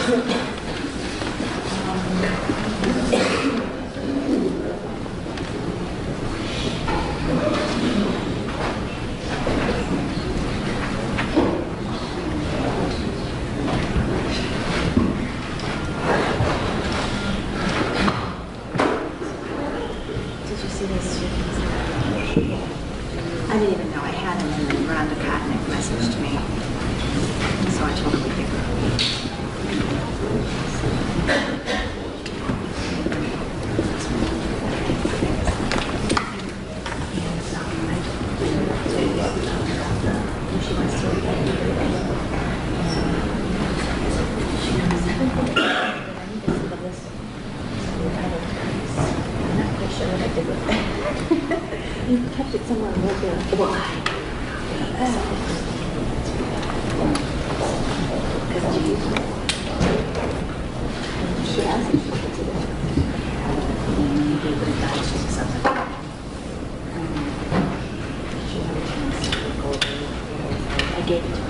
I didn't even know I had him, and then Rhonda Kotnick messaged me. So I told her we could You kept it somewhere right there. Why? Because she asked if she could do it. Maybe it would have died to something. She had a chance to go over it. I gave it to her.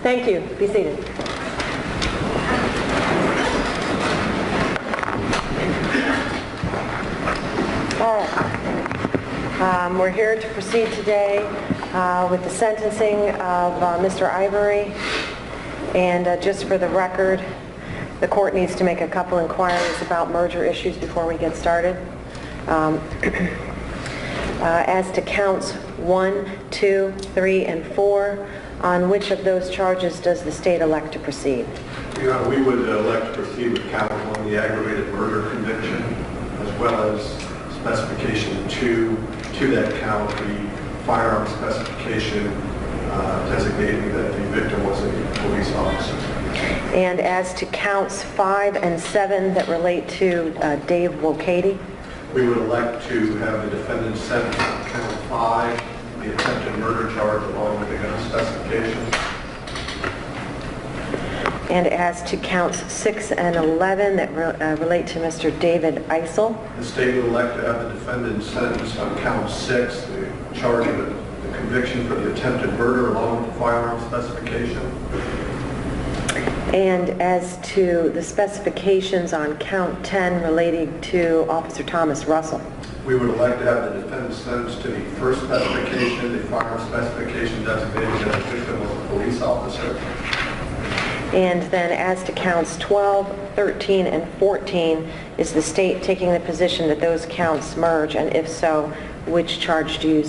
Thank you. Be seated. All right. We're here to proceed today with the sentencing of Mr. Ivory. And just for the record, the court needs to make a couple inquiries about merger issues before we get started. As to counts 1, 2, 3, and 4, on which of those charges does the state elect to proceed? Your Honor, we would elect to proceed with count 1, the aggravated murder conviction, as well as specification 2, to that count, the firearm specification designating that the victim was a police officer. And as to counts 5 and 7 that relate to Dave Wokady? We would elect to have the defendant sentenced on count 5, the attempted murder charge, along with the gun specification. And as to counts 6 and 11 that relate to Mr. David Eisel? The state would elect to have the defendant sentenced on count 6, the charge of the conviction for the attempted murder, along with the firearm specification. And as to the specifications on count 10 relating to Officer Thomas Russell? We would elect to have the defendant sentenced to the first specification, the firearm specification designating that the victim was a police officer. And then as to counts 12, 13, and 14, is the state taking the position that those counts merge? And if so, which charge do you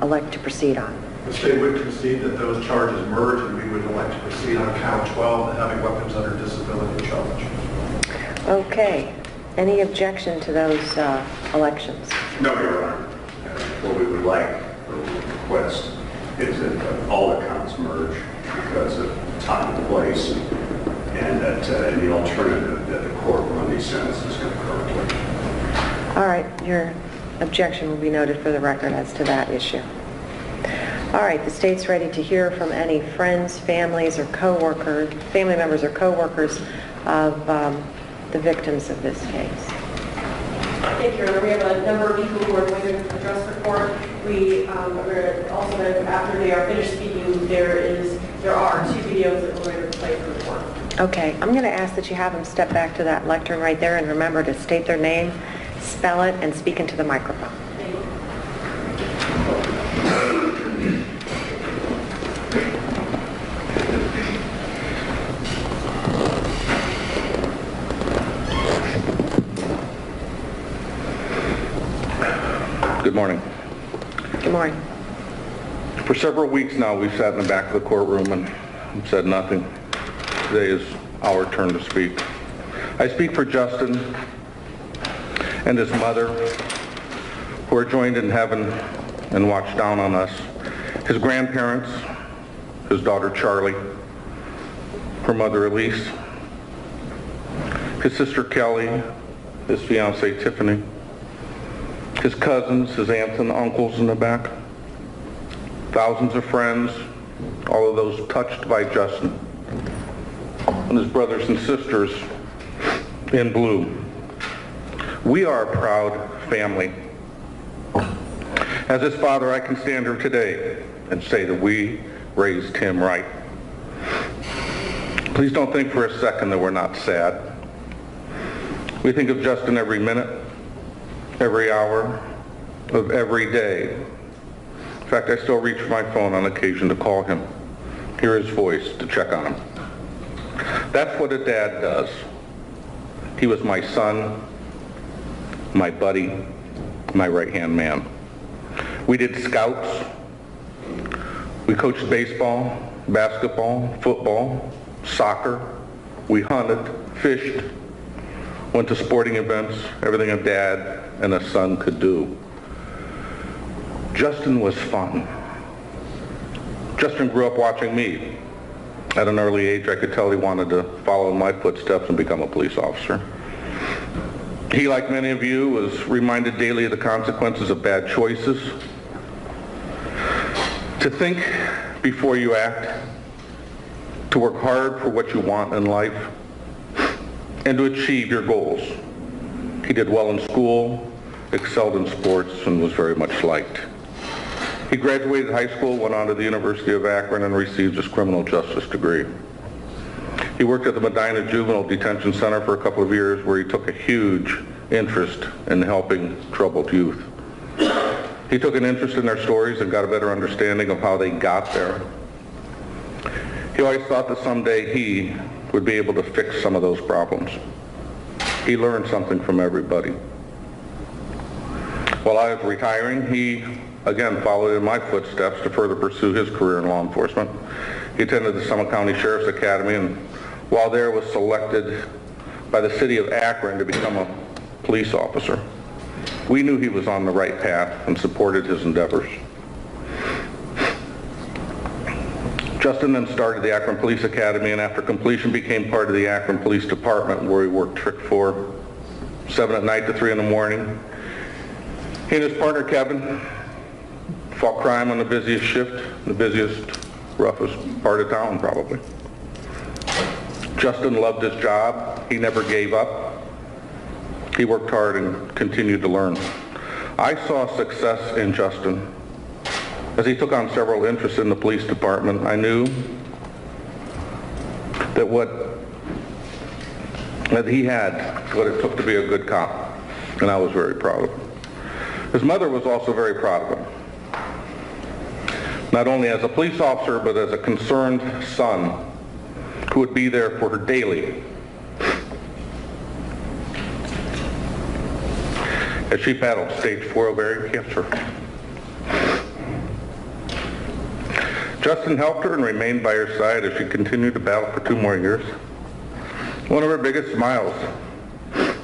elect to proceed on? The state would concede that those charges merge, and we would elect to proceed on count 12, the having weapons under disability charge. Okay. Any objection to those elections? No, Your Honor. What we would like, or request, is that all the counts merge because of time and place, and that the alternative that the court run these sentences concurrently. All right. Your objection will be noted for the record as to that issue. All right, the state's ready to hear from any friends, families, or co-workers, family members or co-workers of the victims of this case. Thank you, Your Honor. We have a number of people who are going to address the court. We are also going to, after they are finished speaking, there are 2 videos that we're going to play for the court. Okay, I'm going to ask that you have them step back to that lectern right there and remember to state their name, spell it, and speak into the microphone. Thank you. Good morning. Good morning. For several weeks now, we've sat in the back of the courtroom and said nothing. Today is our turn to speak. I speak for Justin and his mother, who are joined in heaven and watch down on us, his grandparents, his daughter Charlie, her mother Elise, his sister Kelly, his fiancée Tiffany, his cousins, his aunts and uncles in the back, thousands of friends, all of those touched by Justin, and his brothers and sisters in blue. We are a proud family. As his father, I can stand here today and say that we raised him right. Please don't think for a second that we're not sad. We think of Justin every minute, every hour of every day. In fact, I still reach for my phone on occasion to call him, hear his voice, to check on him. That's what a dad does. He was my son, my buddy, my right-hand man. We did scouts. We coached baseball, basketball, football, soccer. We hunted, fished, went to sporting events, everything a dad and a son could do. Justin was fun. Justin grew up watching me. At an early age, I could tell he wanted to follow in my footsteps and become a police officer. He, like many of you, was reminded daily of the consequences of bad choices. To think before you act, to work hard for what you want in life, and to achieve your goals. He did well in school, excelled in sports, and was very much liked. He graduated high school, went on to the University of Akron, and received his criminal justice degree. He worked at the Medina Juvenile Detention Center for a couple of years, where he took a huge interest in helping troubled youth. He took an interest in their stories and got a better understanding of how they got there. He always thought that someday he would be able to fix some of those problems. He learned something from everybody. While I was retiring, he again followed in my footsteps to further pursue his career in law enforcement. He attended the Summit County Sheriff's Academy, and while there was selected by the city of Akron to become a police officer. We knew he was on the right path and supported his endeavors. Justin then started the Akron Police Academy, and after completion became part of the Akron Police Department, where he worked trick 4, 7 at night to 3 in the morning. He and his partner Kevin fought crime on the busiest shift, the busiest, roughest part of town probably. Justin loved his job. He never gave up. He worked hard and continued to learn. I saw success in Justin. As he took on several interests in the police department, I knew that he had what it took to be a good cop, and I was very proud of him. His mother was also very proud of him, not only as a police officer, but as a concerned son who would be there for her daily as she battled stage 4 ovarian cancer. Justin helped her and remained by her side as she continued to battle for 2 more years. One of her biggest smiles, I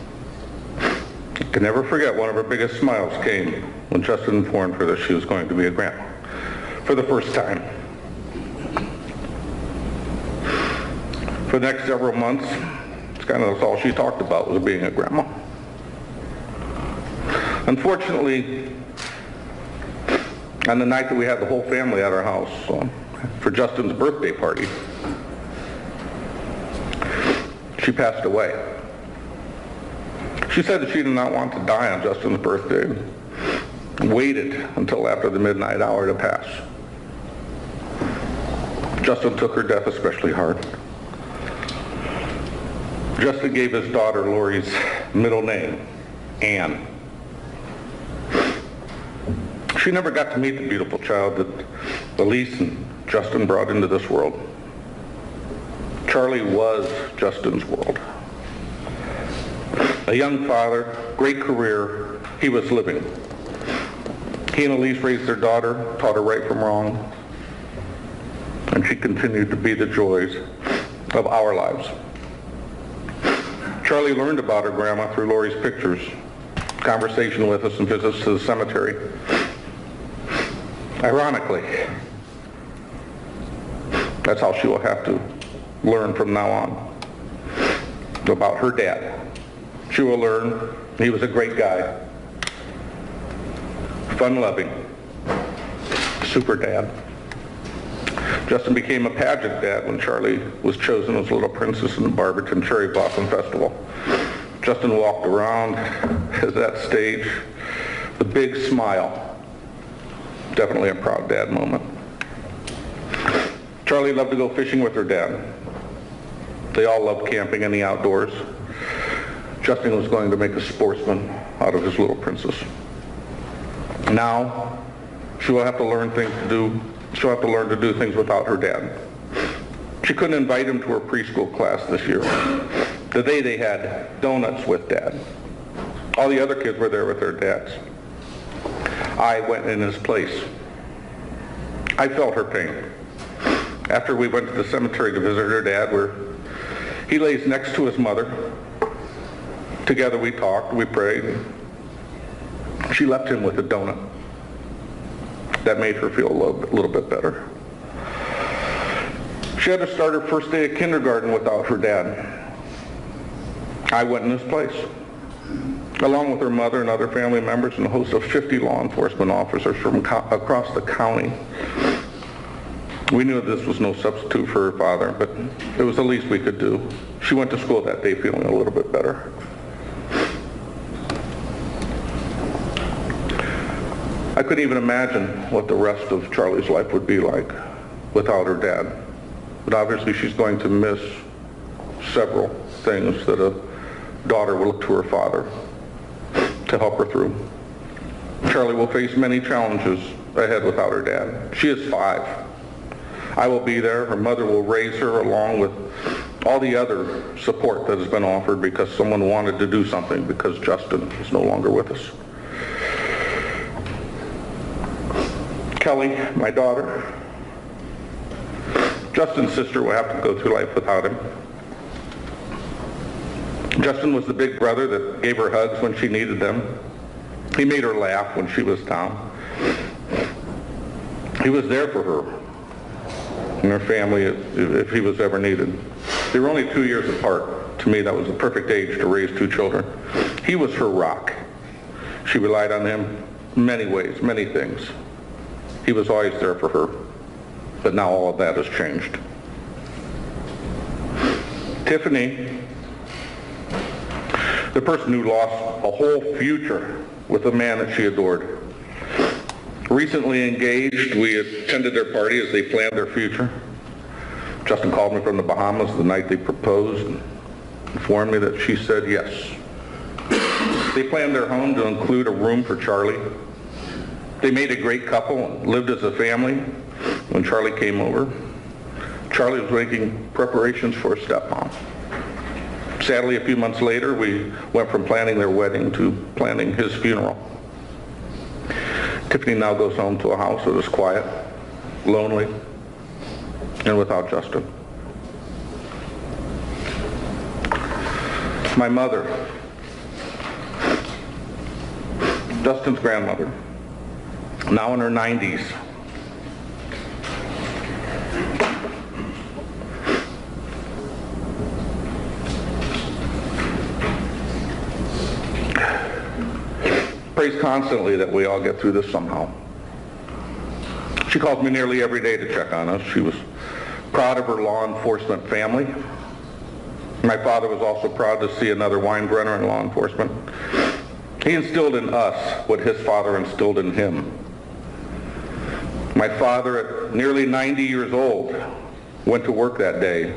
can never forget, one of her biggest smiles came when Justin informed her that she was going to be a grandma for the first time. For the next several months, it's kind of all she talked about was being a grandma. Unfortunately, on the night that we had the whole family at our house for Justin's birthday party, she passed away. She said that she did not want to die on Justin's birthday and waited until after the midnight hour to pass. Justin took her death especially hard. Justin gave his daughter Lori's middle name, Ann. She never got to meet the beautiful child that Elise and Justin brought into this world. Charlie was Justin's world. A young father, great career, he was living. He and Elise raised their daughter, taught her right from wrong, and she continued to be the joys of our lives. Charlie learned about her grandma through Lori's pictures, conversation with us, and visits to the cemetery. Ironically, that's how she will have to learn from now on about her dad. She will learn he was a great guy, fun-loving, super dad. Justin became a pageant dad when Charlie was chosen as Little Princess in the Barberton Cherry Blossom Festival. Justin walked around at that stage with a big smile. Definitely a proud dad moment. Charlie loved to go fishing with her dad. They all loved camping in the outdoors. Justin was going to make a sportsman out of his Little Princess. Now, she will have to learn she'll have to learn to do things without her dad. She couldn't invite him to her preschool class this year. The day they had donuts with Dad. All the other kids were there with their dads. I went in his place. I felt her pain. After we went to the cemetery to visit her dad, where he lays next to his mother. Together we talked, we prayed. She left him with a donut. That made her feel a little bit better. She had to start her first day of kindergarten without her dad. I went in his place, along with her mother and other family members and a host of 50 law enforcement officers from across the county. We knew this was no substitute for her father, but it was the least we could do. She went to school that day feeling a little bit better. I couldn't even imagine what the rest of Charlie's life would be like without her dad. But obviously she's going to miss several things that a daughter will look to her father to help her through. Charlie will face many challenges ahead without her dad. She is 5. I will be there. Her mother will raise her along with all the other support that has been offered because someone wanted to do something because Justin is no longer with us. Kelly, my daughter, Justin's sister, will have to go through life without him. Justin was the big brother that gave her hugs when she needed them. He made her laugh when she was down. He was there for her and her family if he was ever needed. They were only 2 years apart. To me, that was the perfect age to raise 2 children. He was her rock. She relied on him many ways, many things. He was always there for her. But now all of that has changed. Tiffany, the person who lost a whole future with a man that she adored. Recently engaged, we attended their party as they planned their future. Justin called me from the Bahamas the night they proposed and informed me that she said yes. They planned their home to include a room for Charlie. They made a great couple and lived as a family when Charlie came over. Charlie was making preparations for a stepmom. Sadly, a few months later, we went from planning their wedding to planning his funeral. Tiffany now goes home to a house that is quiet, lonely, and without Justin. My mother, Justin's grandmother, now in her 90s. Prays constantly that we all get through this somehow. She calls me nearly every day to check on us. She was proud of her law enforcement family. My father was also proud to see another Weinbrenner in law enforcement. He instilled in us what his father instilled in him. My father, at nearly 90 years old, went to work that day,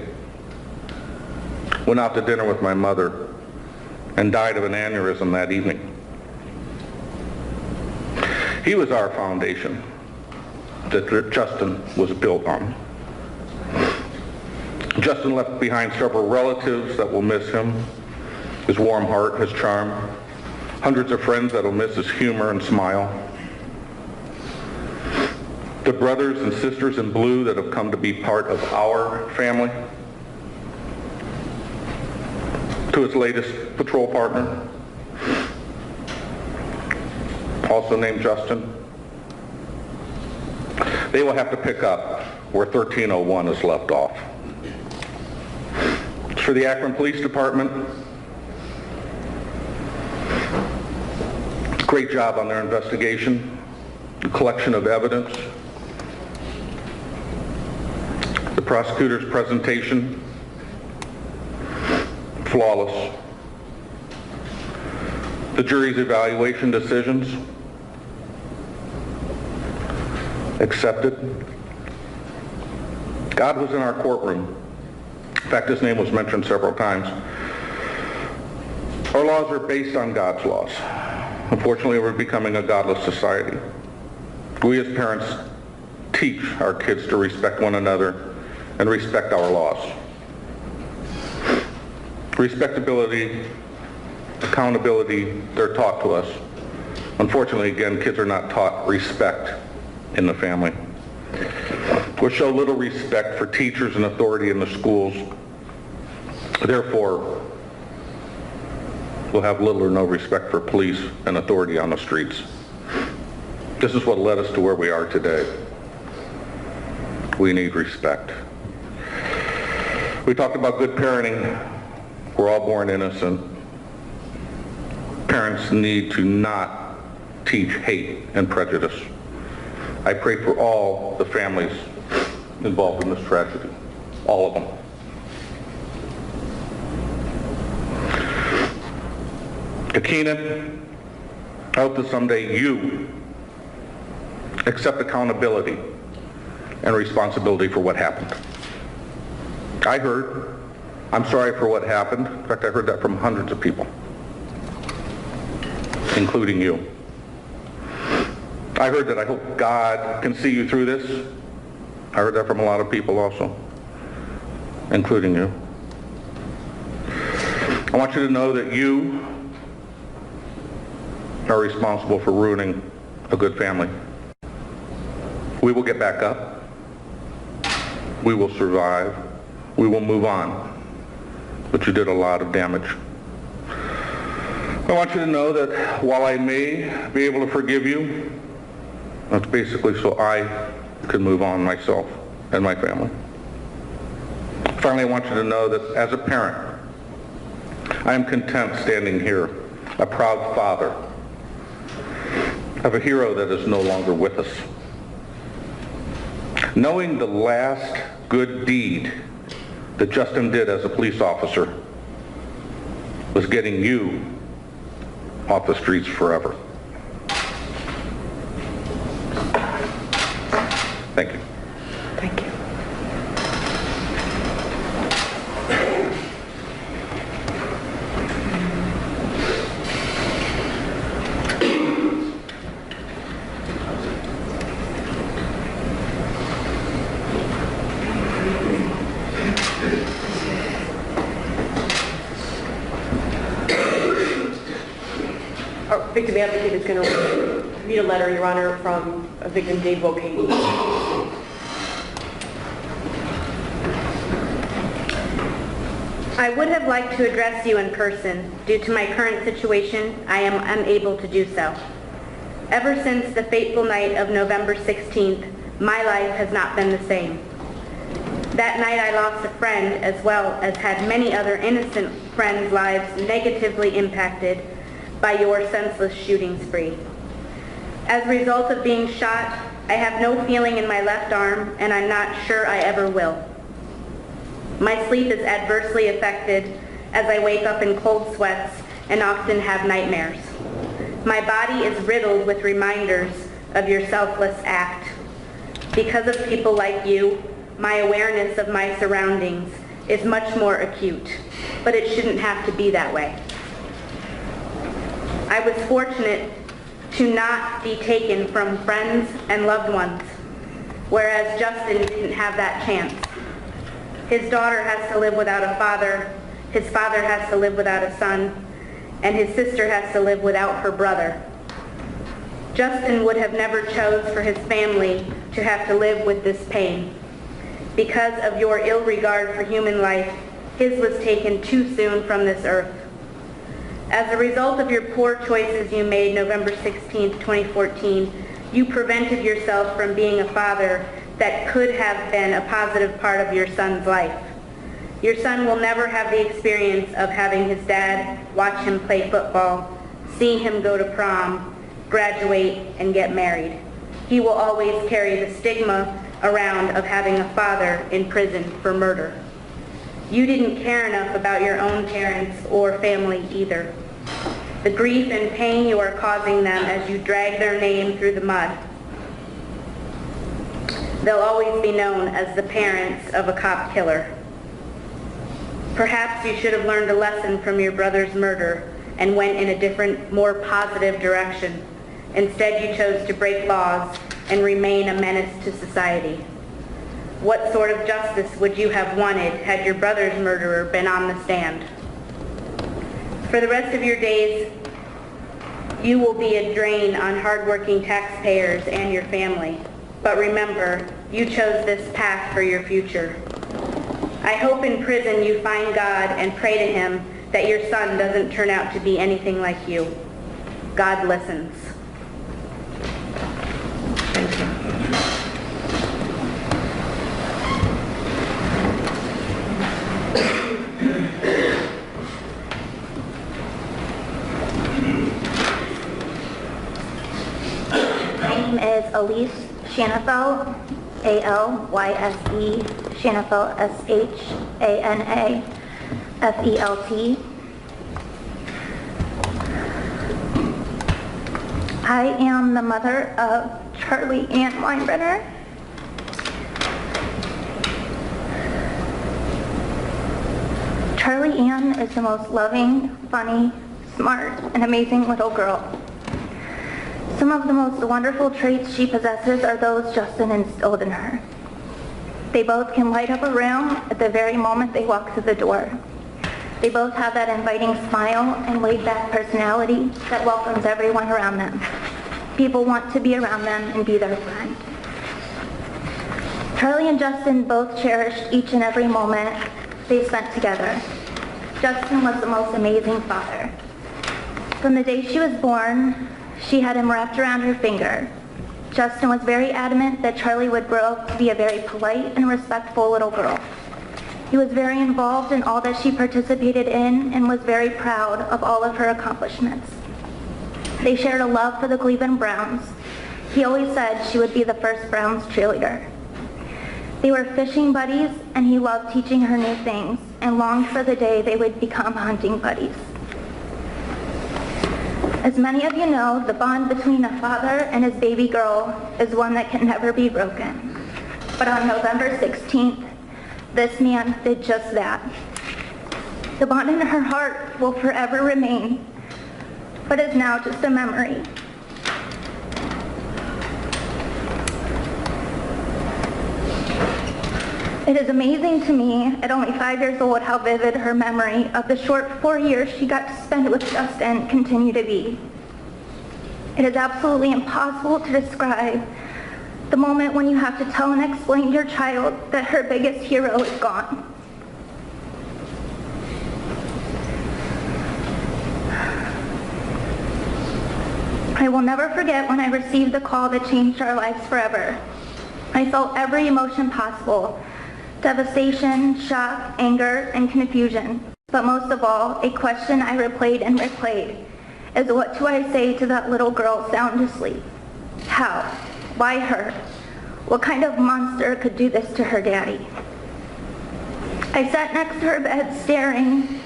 went out to dinner with my mother, and died of an aneurysm that evening. He was our foundation that Justin was built on. Justin left behind several relatives that will miss him, his warm heart, his charm, hundreds of friends that will miss his humor and smile, the brothers and sisters in blue that have come to be part of our family, to his latest patrol partner, also named Justin. They will have to pick up where 1301 is left off. For the Akron Police Department, great job on their investigation, the collection of evidence, the prosecutor's presentation, flawless. The jury's evaluation decisions, accepted. God was in our courtroom. In fact, his name was mentioned several times. Our laws are based on God's laws. Unfortunately, we're becoming a godless society. We as parents teach our kids to respect one another and respect our laws. Respectability, accountability, they're taught to us. Unfortunately, again, kids are not taught respect in the family. We show little respect for teachers and authority in the schools. Therefore, we'll have little or no respect for police and authority on the streets. This is what led us to where we are today. We need respect. We talked about good parenting. We're all born innocent. Parents need to not teach hate and prejudice. I pray for all the families involved in this tragedy, all of them. Keenan, I hope that someday you accept accountability and responsibility for what happened. I heard, I'm sorry for what happened. In fact, I heard that from hundreds of people, including you. I heard that I hope God can see you through this. I heard that from a lot of people also, including you. I want you to know that you are responsible for ruining a good family. We will get back up. We will survive. We will move on. But you did a lot of damage. I want you to know that while I may be able to forgive you, that's basically so I can move on myself and my family. Finally, I want you to know that as a parent, I am content standing here, a proud father of a hero that is no longer with us. Knowing the last good deed that Justin did as a police officer was getting you off the streets forever. Thank you. Thank you. Our victim advocate is going to read a letter, Your Honor, from a victim, Dave Volkane. I would have liked to address you in person. Due to my current situation, I am unable to do so. Ever since the fateful night of November 16th, my life has not been the same. That night I lost a friend as well as had many other innocent friends' lives negatively impacted by your senseless shooting spree. As a result of being shot, I have no feeling in my left arm, and I'm not sure I ever will. My sleep is adversely affected as I wake up in cold sweats and often have nightmares. My body is riddled with reminders of your selfless act. Because of people like you, my awareness of my surroundings is much more acute, but it shouldn't have to be that way. I was fortunate to not be taken from friends and loved ones, whereas Justin didn't have that chance. His daughter has to live without a father, his father has to live without a son, and his sister has to live without her brother. Justin would have never chose for his family to have to live with this pain. Because of your ill regard for human life, his was taken too soon from this earth. As a result of your poor choices you made November 16, 2014, you prevented yourself from being a father that could have been a positive part of your son's life. Your son will never have the experience of having his dad watch him play football, see him go to prom, graduate, and get married. He will always carry the stigma around of having a father in prison for murder. You didn't care enough about your own parents or family either. The grief and pain you are causing them as you drag their name through the mud. They'll always be known as the parents of a cop killer. Perhaps you should have learned a lesson from your brother's murder and went in a different, more positive direction. Instead, you chose to break laws and remain a menace to society. What sort of justice would you have wanted had your brother's murderer been on the stand? For the rest of your days, you will be a drain on hardworking taxpayers and your family. But remember, you chose this path for your future. I hope in prison you find God and pray to Him that your son doesn't turn out to be anything like you. God listens. Thank you. My name is Elise Shanafelt, A-L-Y-S-E, Shanafelt, S-H-A-N-A-F-E-L-T. I am the mother of Charlie Ann Weinbrenner. Charlie Ann is the most loving, funny, smart, and amazing little girl. Some of the most wonderful traits she possesses are those Justin instilled in her. They both can light up a room at the very moment they walk through the door. They both have that inviting smile and laid-back personality that welcomes everyone around them. People want to be around them and be their friend. Charlie and Justin both cherished each and every moment they spent together. Justin was the most amazing father. From the day she was born, she had him wrapped around her finger. Justin was very adamant that Charlie would grow up to be a very polite and respectful little girl. He was very involved in all that she participated in and was very proud of all of her accomplishments. They shared a love for the Cleveland Browns. He always said she would be the first Browns cheerleader. They were fishing buddies, and he loved teaching her new things and longed for the day they would become hunting buddies. As many of you know, the bond between a father and his baby girl is one that can never be broken. But on November 16th, this man did just that. The bond in her heart will forever remain, but is now just a memory. It is amazing to me, at only 5 years old, how vivid her memory of the short 4 years she got to spend with Justin continue to be. It is absolutely impossible to describe the moment when you have to tell and explain to your child that her biggest hero is gone. I will never forget when I received the call that changed our lives forever. I felt every emotion possible: devastation, shock, anger, and confusion. But most of all, a question I replayed and replayed is, what do I say to that little girl sound asleep? How? Why her? What kind of monster could do this to her daddy? I sat next to her bed staring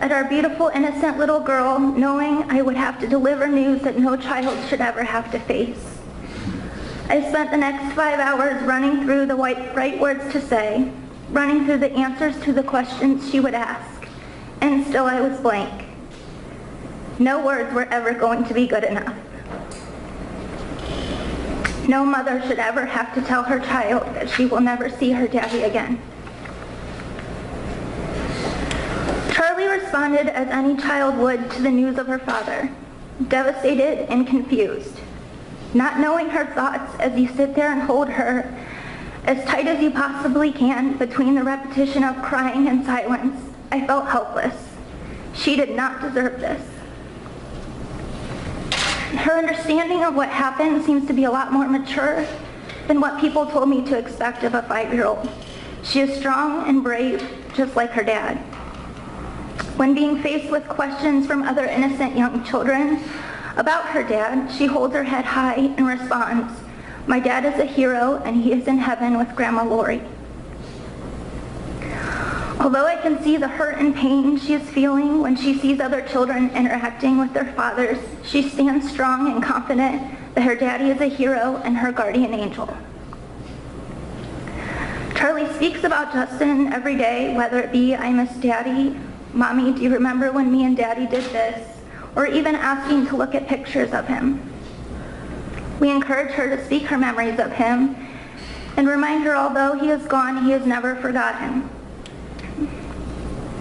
at our beautiful, innocent little girl, knowing I would have to deliver news that no child should ever have to face. I spent the next 5 hours running through the right words to say, running through the answers to the questions she would ask, and still I was blank. No words were ever going to be good enough. No mother should ever have to tell her child that she will never see her daddy again. Charlie responded as any child would to the news of her father, devastated and confused. Not knowing her thoughts as you sit there and hold her as tight as you possibly can between the repetition of crying and silence, I felt helpless. She did not deserve this. Her understanding of what happened seems to be a lot more mature than what people told me to expect of a 5-year-old. She is strong and brave, just like her dad. When being faced with questions from other innocent young children about her dad, she holds her head high and responds, "My dad is a hero and he is in heaven with Grandma Lori." Although I can see the hurt and pain she is feeling when she sees other children interacting with their fathers, she stands strong and confident that her daddy is a hero and her guardian angel. Charlie speaks about Justin every day, whether it be, "I miss Daddy," "Mommy, do you remember when me and Daddy did this?" or even asking to look at pictures of him. We encourage her to speak her memories of him and remind her, although he is gone, he is never forgotten.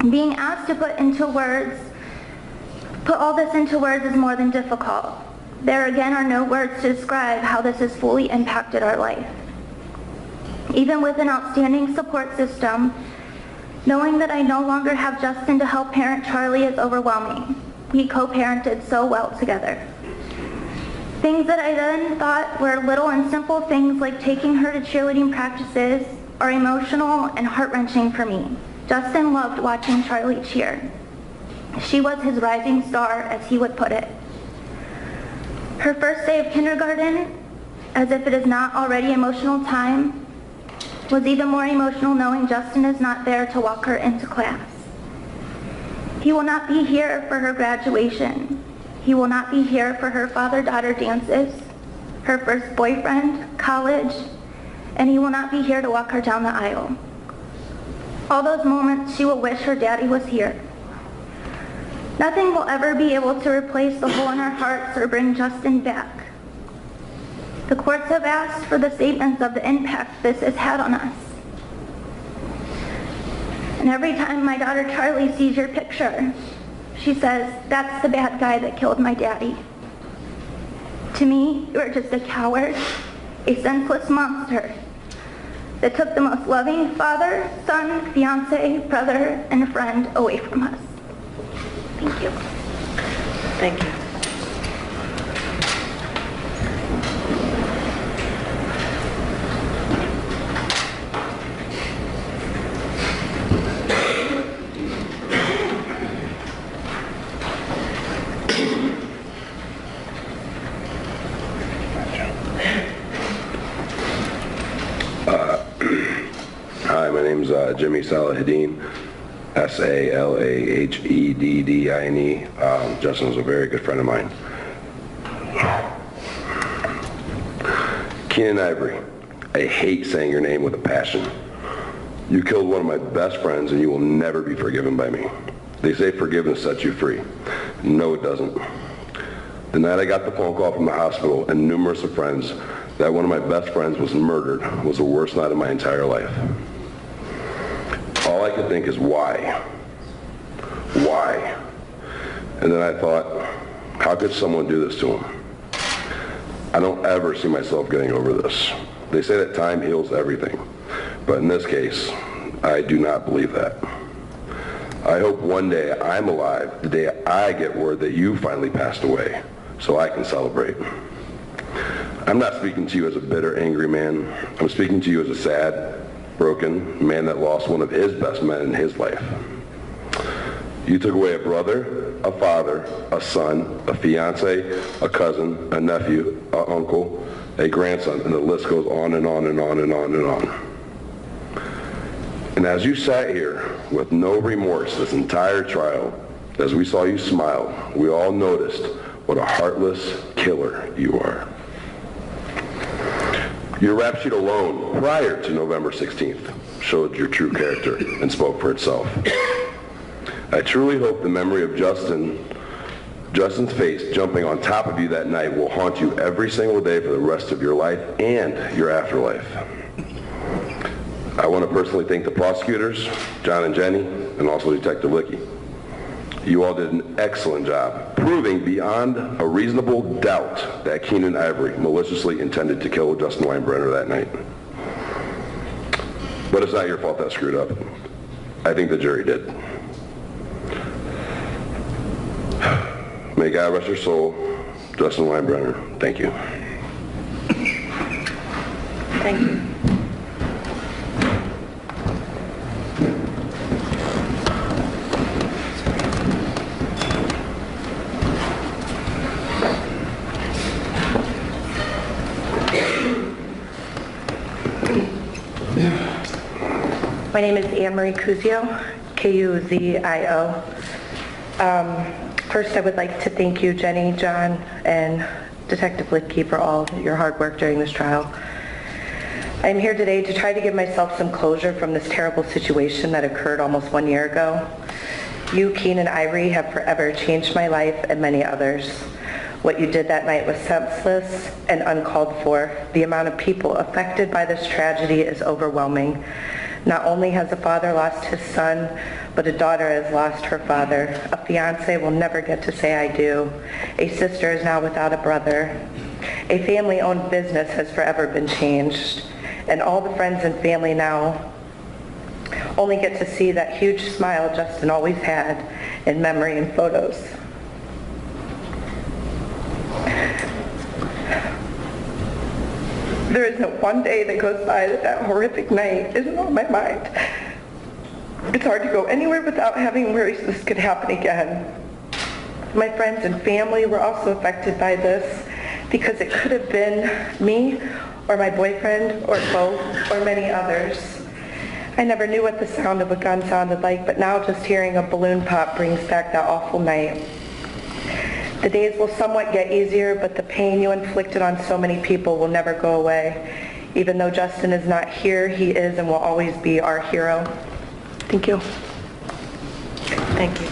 Being asked to put all this into words is more than difficult. There again are no words to describe how this has fully impacted our life. Even with an outstanding support system, knowing that I no longer have Justin to help parent Charlie is overwhelming. We co-parented so well together. Things that I then thought were little and simple things like taking her to cheerleading practices are emotional and heart-wrenching for me. Justin loved watching Charlie cheer. She was his rising star, as he would put it. Her first day of kindergarten, as if it is not already emotional time, was even more emotional knowing Justin is not there to walk her into class. He will not be here for her graduation. He will not be here for her father-daughter dances, her first boyfriend, college, and he will not be here to walk her down the aisle. All those moments she will wish her daddy was here. Nothing will ever be able to replace the hole in our hearts or bring Justin back. The courts have asked for the statements of the impact this has had on us. And every time my daughter Charlie sees your picture, she says, "That's the bad guy that killed my daddy." To me, you are just a coward, a senseless monster that took the most loving father, son, fiance, brother, and friend away from us. Thank you. Thank you. Hi, my name's Jimmy Salaheddine, Salaheddine. Justin was a very good friend of mine. Keenan Ivory, I hate saying your name with a passion. You killed one of my best friends and you will never be forgiven by me. They say forgiveness sets you free. No, it doesn't. The night I got the phone call from the hospital and numerous of friends that one of my best friends was murdered was the worst night of my entire life. All I could think is why? Why? And then I thought, how could someone do this to him? I don't ever see myself getting over this. They say that time heals everything, but in this case, I do not believe that. I hope one day I'm alive, the day I get word that you finally passed away, so I can celebrate. I'm not speaking to you as a bitter, angry man. I'm speaking to you as a sad, broken man that lost one of his best men in his life. You took away a brother, a father, a son, a fiance, a cousin, a nephew, an uncle, a grandson, and the list goes on and on and on and on and on. And as you sat here with no remorse this entire trial, as we saw you smile, we all noticed what a heartless killer you are. Your rap sheet alone, prior to November 16th, showed your true character and spoke for itself. I truly hope the memory of Justin's face jumping on top of you that night will haunt you every single day for the rest of your life and your afterlife. I want to personally thank the prosecutors, John and Jenny, and also Detective Licky. You all did an excellent job proving beyond a reasonable doubt that Keenan Ivory maliciously intended to kill Justin Weinbrenner that night. But it's not your fault that screwed up. I think the jury did. May God rest your soul, Justin Weinbrenner. Thank you. Thank you. My name is Anne Marie Cuzio, K-U-Z-I-O. First, I would like to thank you, Jenny, John, and Detective Licky for all your hard work during this trial. I'm here today to try to give myself some closure from this terrible situation that occurred almost 1 year ago. You, Keenan Ivory, have forever changed my life and many others. What you did that night was senseless and uncalled for. The amount of people affected by this tragedy is overwhelming. Not only has a father lost his son, but a daughter has lost her father. A fiance will never get to say I do. A sister is now without a brother. A family-owned business has forever been changed. And all the friends and family now only get to see that huge smile Justin always had in memory and photos. There isn't one day that goes by that horrific night isn't on my mind. It's hard to go anywhere without having worries this could happen again. My friends and family were also affected by this because it could have been me or my boyfriend or both or many others. I never knew what the sound of a gun sounded like, but now just hearing a balloon pop brings back that awful night. The days will somewhat get easier, but the pain you inflicted on so many people will never go away. Even though Justin is not here, he is and will always be our hero. Thank you. Thank you.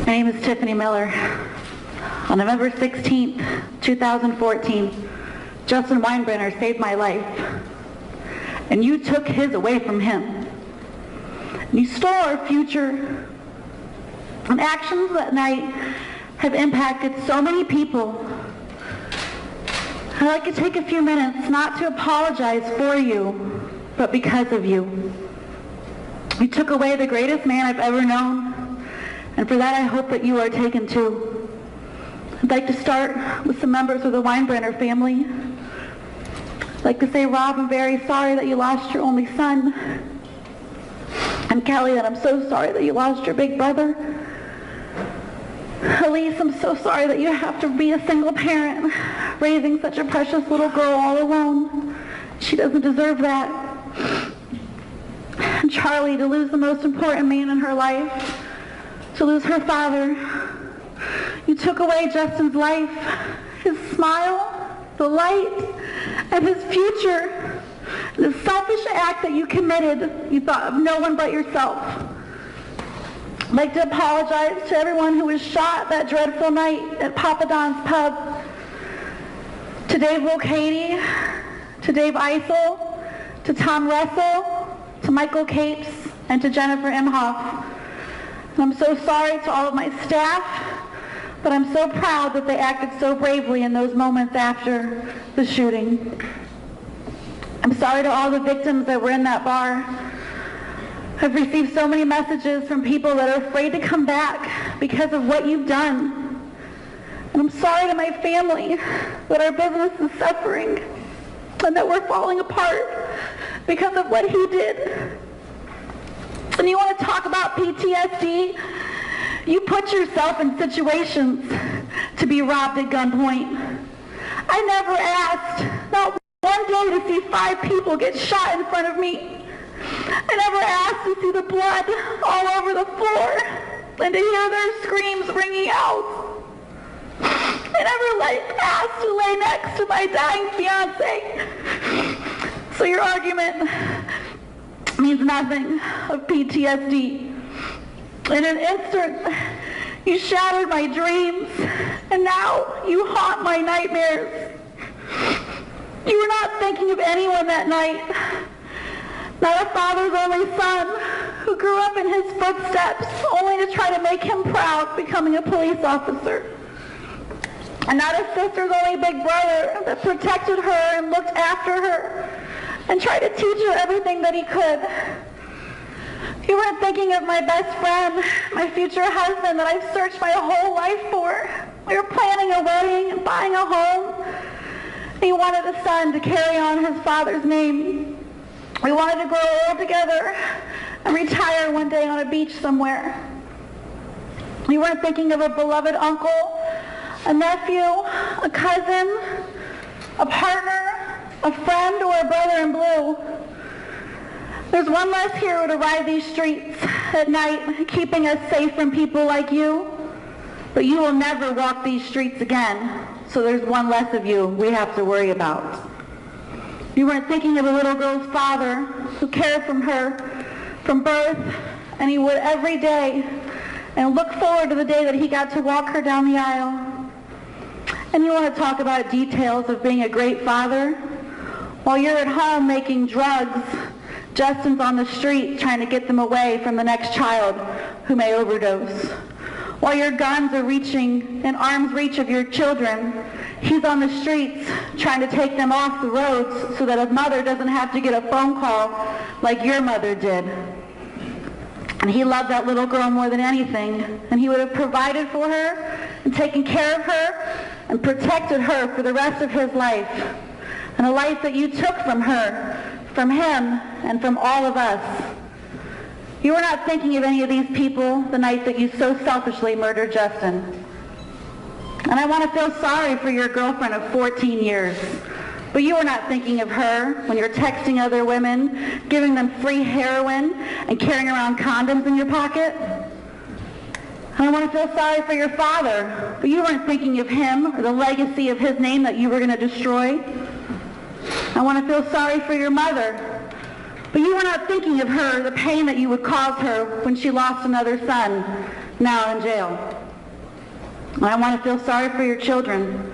My name is Tiffany Miller. On November 16th, 2014, Justin Weinbrenner saved my life, and you took his away from him. And you stole our future, and actions that night have impacted so many people. I'd like to take a few minutes not to apologize for you, but because of you. You took away the greatest man I've ever known, and for that I hope that you are taken too. I'd like to start with some members of the Weinbrenner family. I'd like to say, Rob, I'm very sorry that you lost your only son. And Kelly, that I'm so sorry that you lost your big brother. Elise, I'm so sorry that you have to be a single parent, raising such a precious little girl all alone. She doesn't deserve that. And Charlie, to lose the most important man in her life, to lose her father. You took away Justin's life, his smile, the light, and his future. The selfish act that you committed, you thought of no one but yourself. I'd like to apologize to everyone who was shot that dreadful night at Papa Don's pub. To Dave Mulcahy, to Dave Eisel, to Tom Russell, to Michael Capes, and to Jennifer Imhoff. And I'm so sorry to all of my staff, but I'm so proud that they acted so bravely in those moments after the shooting. I'm sorry to all the victims that were in that bar. I've received so many messages from people that are afraid to come back because of what you've done. And I'm sorry to my family that our business is suffering and that we're falling apart because of what he did. And you want to talk about PTSD? You put yourself in situations to be robbed at gunpoint. I never asked, not one day, to see 5 people get shot in front of me. I never asked to see the blood all over the floor and to hear their screams ringing out. I never asked to lay next to my dying fiance. So your argument means nothing of PTSD. In an instant, you shattered my dreams, and now you haunt my nightmares. You were not thinking of anyone that night. Not a father's only son who grew up in his footsteps only to try to make him proud becoming a police officer. And not a sister's only big brother that protected her and looked after her and tried to teach her everything that he could. You weren't thinking of my best friend, my future husband that I've searched my whole life for. We were planning a wedding and buying a home. He wanted a son to carry on his father's name. We wanted to grow old together and retire one day on a beach somewhere. You weren't thinking of a beloved uncle, a nephew, a cousin, a partner, a friend, or a brother in blue. There's one less hero to ride these streets at night, keeping us safe from people like you. But you will never walk these streets again, so there's one less of you we have to worry about. You weren't thinking of a little girl's father who cared for her from birth, and he would every day, and look forward to the day that he got to walk her down the aisle. And you want to talk about details of being a great father? While you're at home making drugs, Justin's on the street trying to get them away from the next child who may overdose. While your guns are reaching in arm's reach of your children, he's on the streets trying to take them off the roads so that his mother doesn't have to get a phone call like your mother did. And he loved that little girl more than anything, and he would have provided for her and taken care of her and protected her for the rest of his life. And a life that you took from her, from him, and from all of us. You were not thinking of any of these people the night that you so selfishly murdered Justin. And I want to feel sorry for your girlfriend of 14 years. But you were not thinking of her when you're texting other women, giving them free heroin, and carrying around condoms in your pocket. And I want to feel sorry for your father, but you weren't thinking of him or the legacy of his name that you were going to destroy. I want to feel sorry for your mother, but you were not thinking of her, the pain that you would cause her when she lost another son, now in jail. And I want to feel sorry for your children,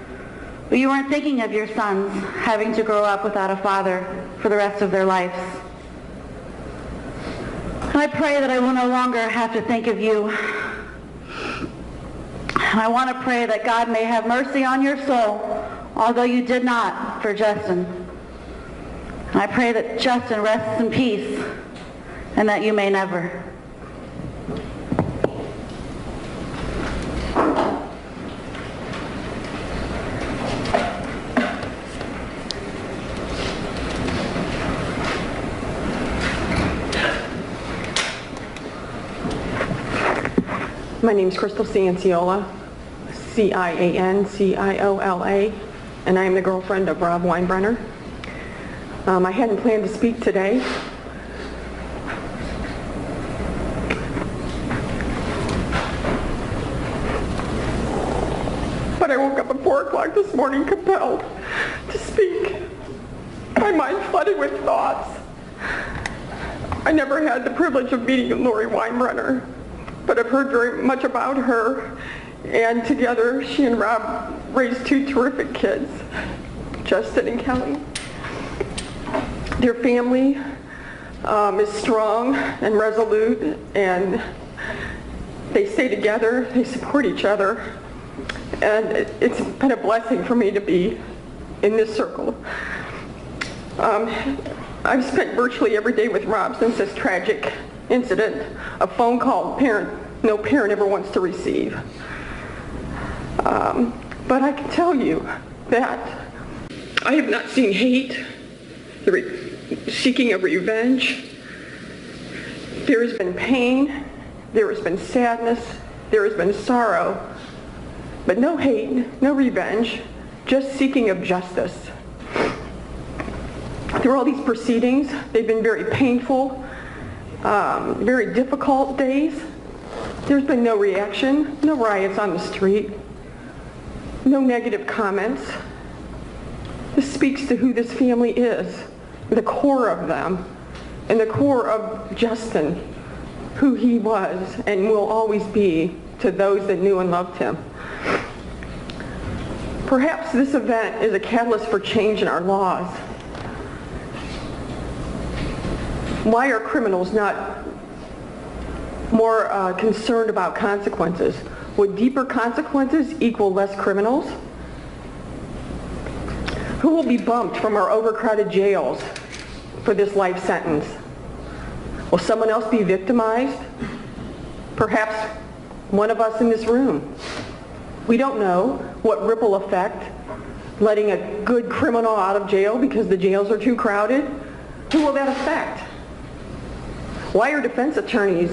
but you weren't thinking of your sons having to grow up without a father for the rest of their lives. And I pray that I will no longer have to think of you. And I want to pray that God may have mercy on your soul, although you did not for Justin. And I pray that Justin rests in peace and that you may never. My name is Crystal Cianciola, C-I-A-N-C-I-O-L-A, and I am the girlfriend of Rob Weinbrenner. I hadn't planned to speak today. But I woke up at 4 o'clock this morning compelled to speak. My mind flooded with thoughts. I never had the privilege of meeting Lori Weinbrenner, but I've heard very much about her, and together she and Rob raised 2 terrific kids, Justin and Kelly. Their family is strong and resolute, and they stay together, they support each other, and it's been a blessing for me to be in this circle. I've spent virtually every day with Rob since this tragic incident, a phone call no parent ever wants to receive. But I can tell you that I have not seen hate, seeking of revenge. There has been pain, there has been sadness, there has been sorrow, but no hate, no revenge, just seeking of justice. Through all these proceedings, they've been very painful, very difficult days. There's been no reaction, no riots on the street, no negative comments. This speaks to who this family is, the core of them, and the core of Justin, who he was and will always be to those that knew and loved him. Perhaps this event is a catalyst for change in our laws. Why are criminals not more concerned about consequences? Would deeper consequences equal less criminals? Who will be bumped from our overcrowded jails for this life sentence? Will someone else be victimized? Perhaps one of us in this room. We don't know what ripple effect letting a good criminal out of jail because the jails are too crowded. Who will that affect? Why are defense attorneys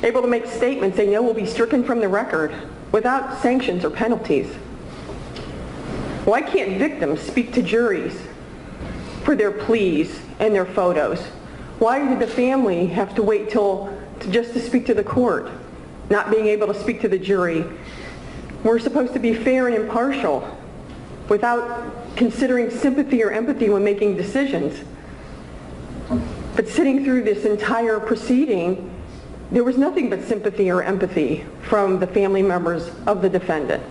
able to make statements they know will be stricken from the record without sanctions or penalties? Why can't victims speak to juries for their pleas and their photos? Why did the family have to wait just to speak to the court, not being able to speak to the jury? We're supposed to be fair and impartial without considering sympathy or empathy when making decisions. But sitting through this entire proceeding, there was nothing but sympathy or empathy from the family members of the defendant.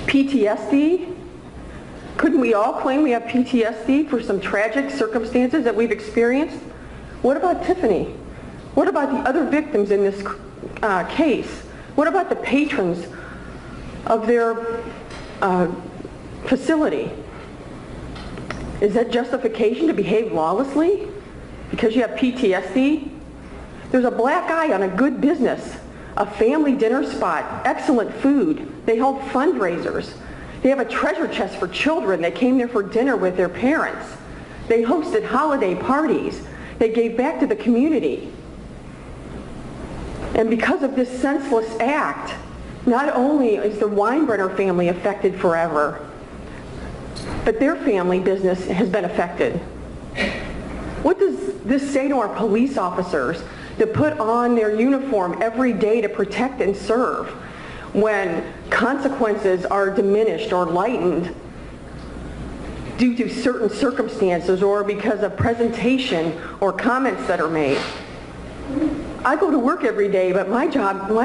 PTSD? Couldn't we all claim we have PTSD for some tragic circumstances that we've experienced? What about Tiffany? What about the other victims in this case? What about the patrons of their facility? Is that justification to behave lawlessly because you have PTSD? There's a black eye on a good business, a family dinner spot, excellent food. They hold fundraisers. They have a treasure chest for children that came there for dinner with their parents. They hosted holiday parties. They gave back to the community. And because of this senseless act, not only is the Weinbrenner family affected forever, but their family business has been affected. What does this say to our police officers that put on their uniform every day to protect and serve when consequences are diminished or lightened due to certain circumstances or because of presentation or comments that are made? I go to work every day, but my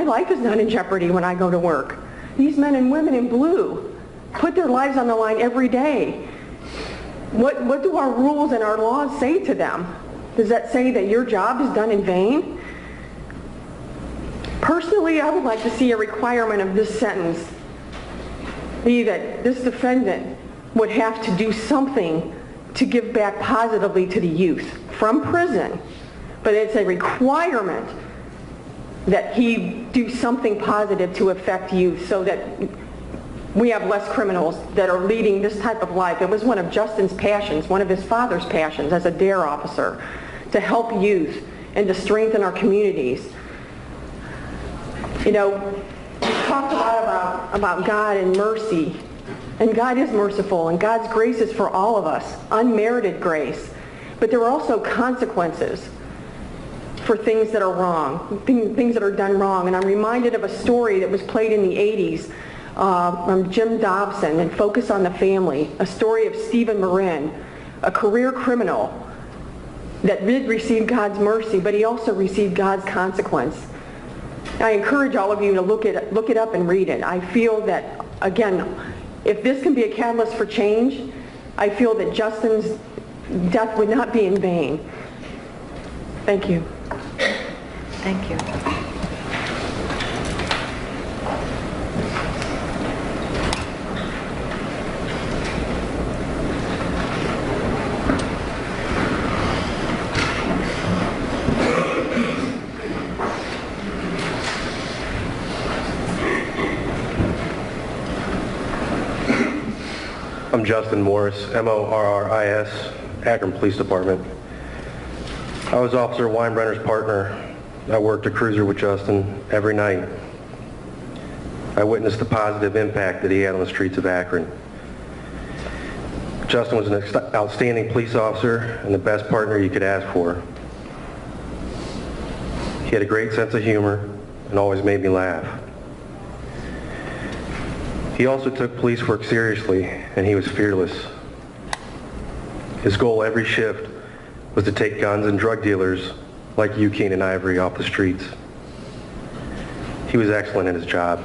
life is not in jeopardy when I go to work. These men and women in blue put their lives on the line every day. What do our rules and our laws say to them? Does that say that your job is done in vain? Personally, I would like to see a requirement of this sentence be that this defendant would have to do something to give back positively to the youth from prison. But it's a requirement that he do something positive to affect youth so that we have less criminals that are leading this type of life. It was one of Justin's passions, one of his father's passions as a DARE officer, to help youth and to strengthen our communities. You know, we talked a lot about God and mercy, and God is merciful, and God's grace is for all of us, unmerited grace. But there are also consequences for things that are wrong, things that are done wrong. And I'm reminded of a story that was played in the 80s from Jim Dobson and Focus on the Family, a story of Stephen Marin, a career criminal that did receive God's mercy, but he also received God's consequence. I encourage all of you to look it up and read it. I feel that, again, if this can be a catalyst for change, I feel that Justin's death would not be in vain. Thank you. Thank you. I'm Justin Morris, M-O-R-R-I-S, Akron Police Department. I was Officer Weinbrenner's partner. I worked a cruiser with Justin every night. I witnessed the positive impact that he had on the streets of Akron. Justin was an outstanding police officer and the best partner you could ask for. He had a great sense of humor and always made me laugh. He also took police work seriously, and he was fearless. His goal every shift was to take guns and drug dealers like you, Keenan Ivory, off the streets. He was excellent at his job.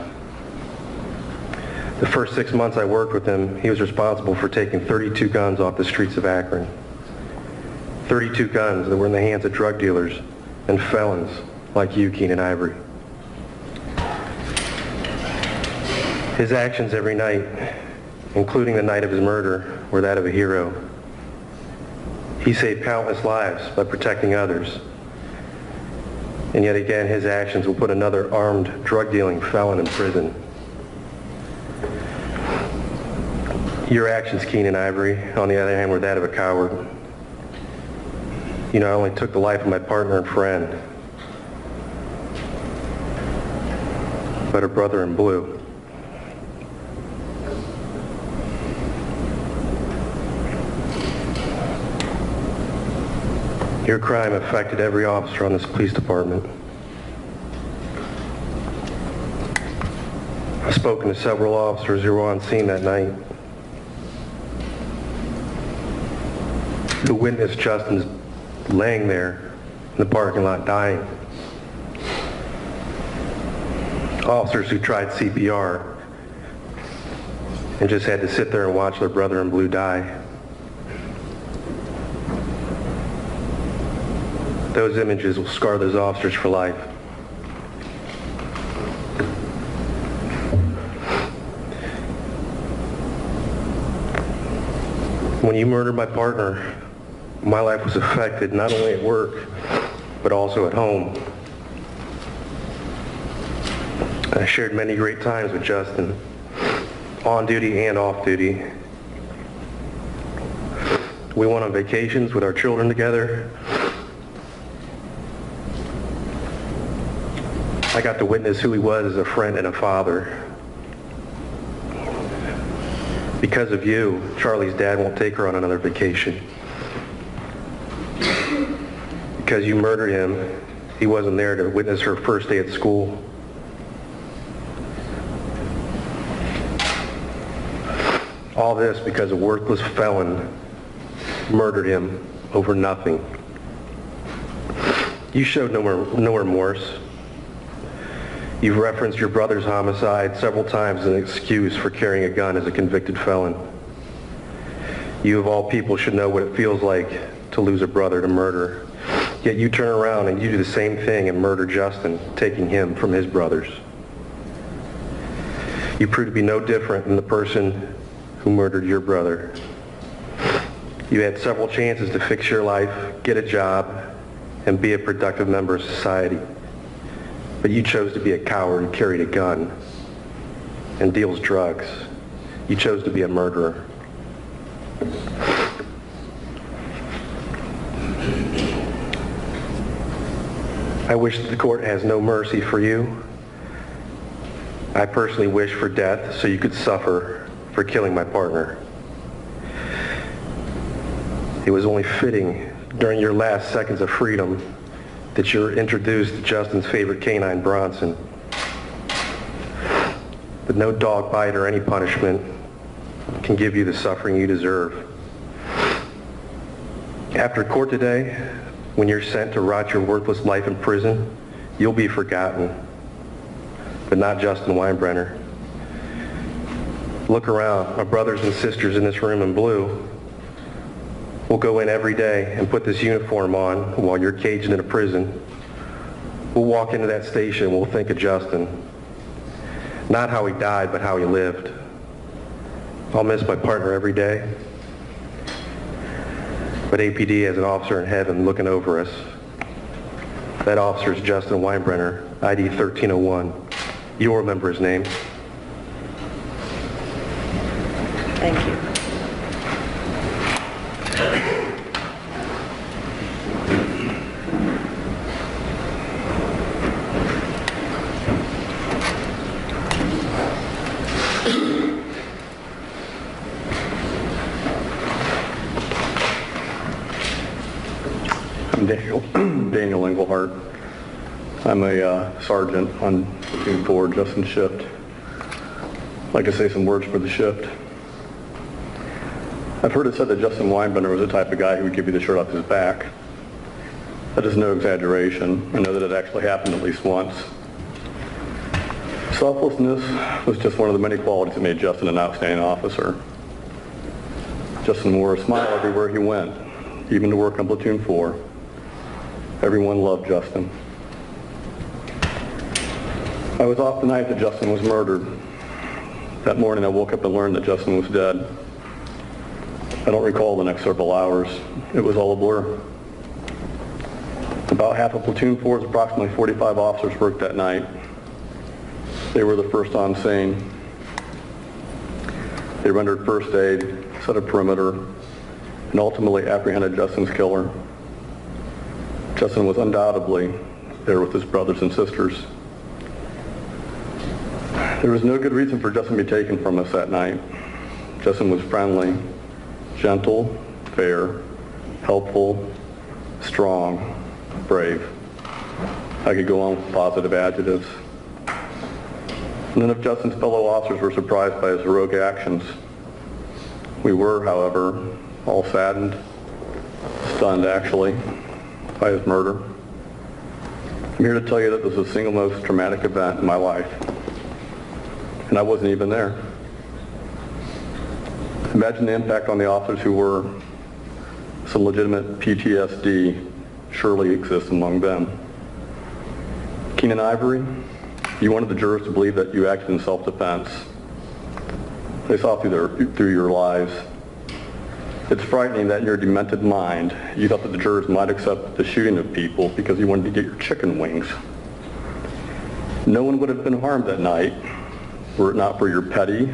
The first 6 months I worked with him, he was responsible for taking 32 guns off the streets of Akron. 32 guns that were in the hands of drug dealers and felons like you, Keenan Ivory. His actions every night, including the night of his murder, were that of a hero. He saved countless lives by protecting others. And yet again, his actions will put another armed drug-dealing felon in prison. Your actions, Keenan Ivory, on the other hand, were that of a coward. You not only took the life of my partner and friend, but a brother in blue. Your crime affected every officer on this police department. I've spoken to several officers who were on scene that night, who witnessed Justin's laying there in the parking lot dying. Officers who tried CPR and just had to sit there and watch their brother in blue die. Those images will scar those officers for life. When you murdered my partner, my life was affected not only at work, but also at home. I shared many great times with Justin, on duty and off duty. We went on vacations with our children together. I got to witness who he was as a friend and a father. Because of you, Charlie's dad won't take her on another vacation. Because you murdered him, he wasn't there to witness her first day at school. All this because a worthless felon murdered him over nothing. You showed no remorse. You've referenced your brother's homicide several times as an excuse for carrying a gun as a convicted felon. You of all people should know what it feels like to lose a brother to murder. Yet you turn around and you do the same thing and murder Justin, taking him from his brothers. You prove to be no different than the person who murdered your brother. You had several chances to fix your life, get a job, and be a productive member of society. But you chose to be a coward who carried a gun and deals drugs. You chose to be a murderer. I wish that the court has no mercy for you. I personally wish for death so you could suffer for killing my partner. It was only fitting during your last seconds of freedom that you were introduced to Justin's favorite canine, Bronson. But no dog bite or any punishment can give you the suffering you deserve. After court today, when you're sent to rot your worthless life in prison, you'll be forgotten. But not Justin Weinbrenner. Look around. Our brothers and sisters in this room in blue will go in every day and put this uniform on while you're caged in a prison. We'll walk into that station and we'll think of Justin. Not how he died, but how he lived. I'll miss my partner every day. But APD has an officer in heaven looking over us. That officer is Justin Weinbrenner, ID 1301. You'll remember his name. Thank you. I'm Daniel Englehart. I'm a sergeant on platoon 4, Justin's shift. I'd like to say some words for the shift. I've heard it said that Justin Weinbrenner was the type of guy who would give you the shirt off his back. That is no exaggeration. I know that it actually happened at least once. Selflessness was just one of the many qualities that made Justin an outstanding officer. Justin wore a smile everywhere he went, even to work on platoon 4. Everyone loved Justin. I was off the night that Justin was murdered. That morning I woke up and learned that Justin was dead. I don't recall the next several hours. It was all a blur. About half of platoon 4's approximately 45 officers worked that night. They were the first on scene. They rendered first aid, set a perimeter, and ultimately apprehended Justin's killer. Justin was undoubtedly there with his brothers and sisters. There was no good reason for Justin to be taken from us that night. Justin was friendly, gentle, fair, helpful, strong, brave. I could go on with positive adjectives. None of Justin's fellow officers were surprised by his heroic actions. We were, however, all saddened, stunned actually, by his murder. I'm here to tell you that this was the single most traumatic event in my life. And I wasn't even there. Imagine the impact on the officers who were. Some legitimate PTSD surely exists among them. Keenan Ivory, you wanted the jurors to believe that you acted in self-defense. They saw through your lies. It's frightening that in your demented mind, you thought that the jurors might accept the shooting of people because you wanted to get your chicken wings. No one would have been harmed that night were it not for your petty,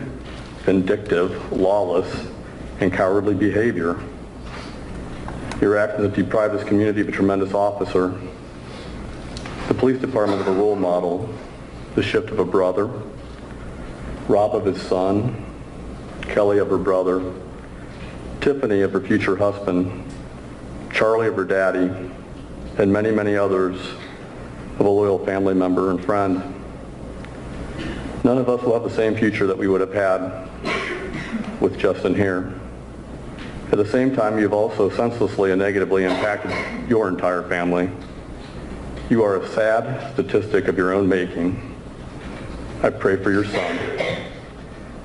vindictive, lawless, and cowardly behavior. Your actions have deprived this community of a tremendous officer. The police department of a role model, the shift of a brother, Rob of his son, Kelly of her brother, Tiffany of her future husband, Charlie of her daddy, and many, many others of a loyal family member and friend. None of us will have the same future that we would have had with Justin here. At the same time, you've also senselessly and negatively impacted your entire family. You are a sad statistic of your own making. I pray for your son.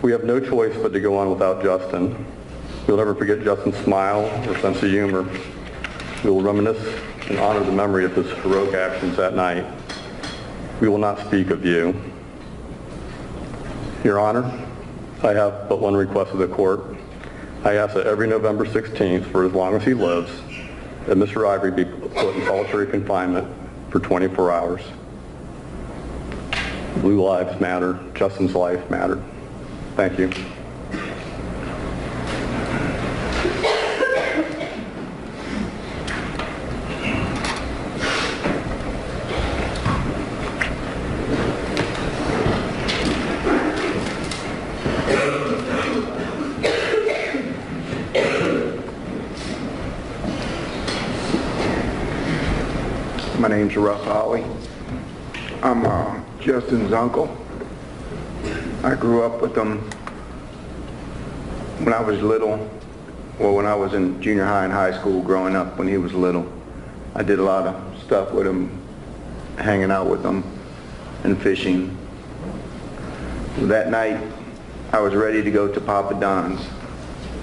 We have no choice but to go on without Justin. We'll never forget Justin's smile or sense of humor. We will reminisce and honor the memory of his heroic actions that night. We will not speak of you. Your Honor, I have but one request of the court. I ask that every November 16th, for as long as he lives, that Mr. Ivory be put in solitary confinement for 24 hours. Blue lives matter. Justin's life mattered. Thank you. My name's Russ Holly. I'm Justin's uncle. I grew up with him when I was little, or when I was in junior high and high school growing up when he was little. I did a lot of stuff with him, hanging out with him and fishing. That night, I was ready to go to Papa Don's,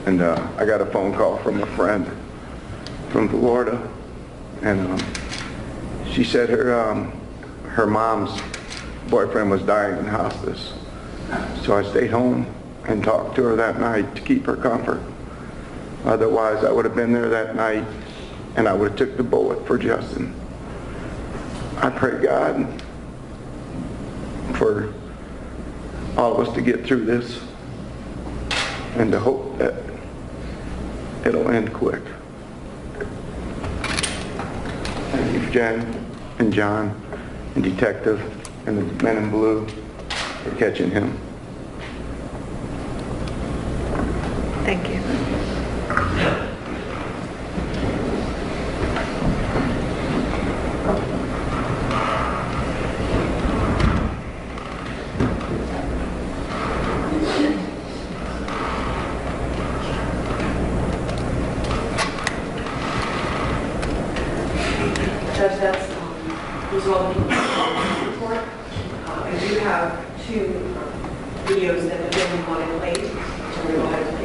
and I got a phone call from a friend from Florida, and she said her mom's boyfriend was dying in hospice. So I stayed home and talked to her that night to keep her comfort. Otherwise, I would have been there that night and I would have took the bullet for Justin. I pray God for all of us to get through this and to hope that it'll end quick. Thank you, Jen and John and Detective and the men in blue for catching him. Thank you. Judge, these are all the report. I do have 2 videos that have been on it late, so we will have to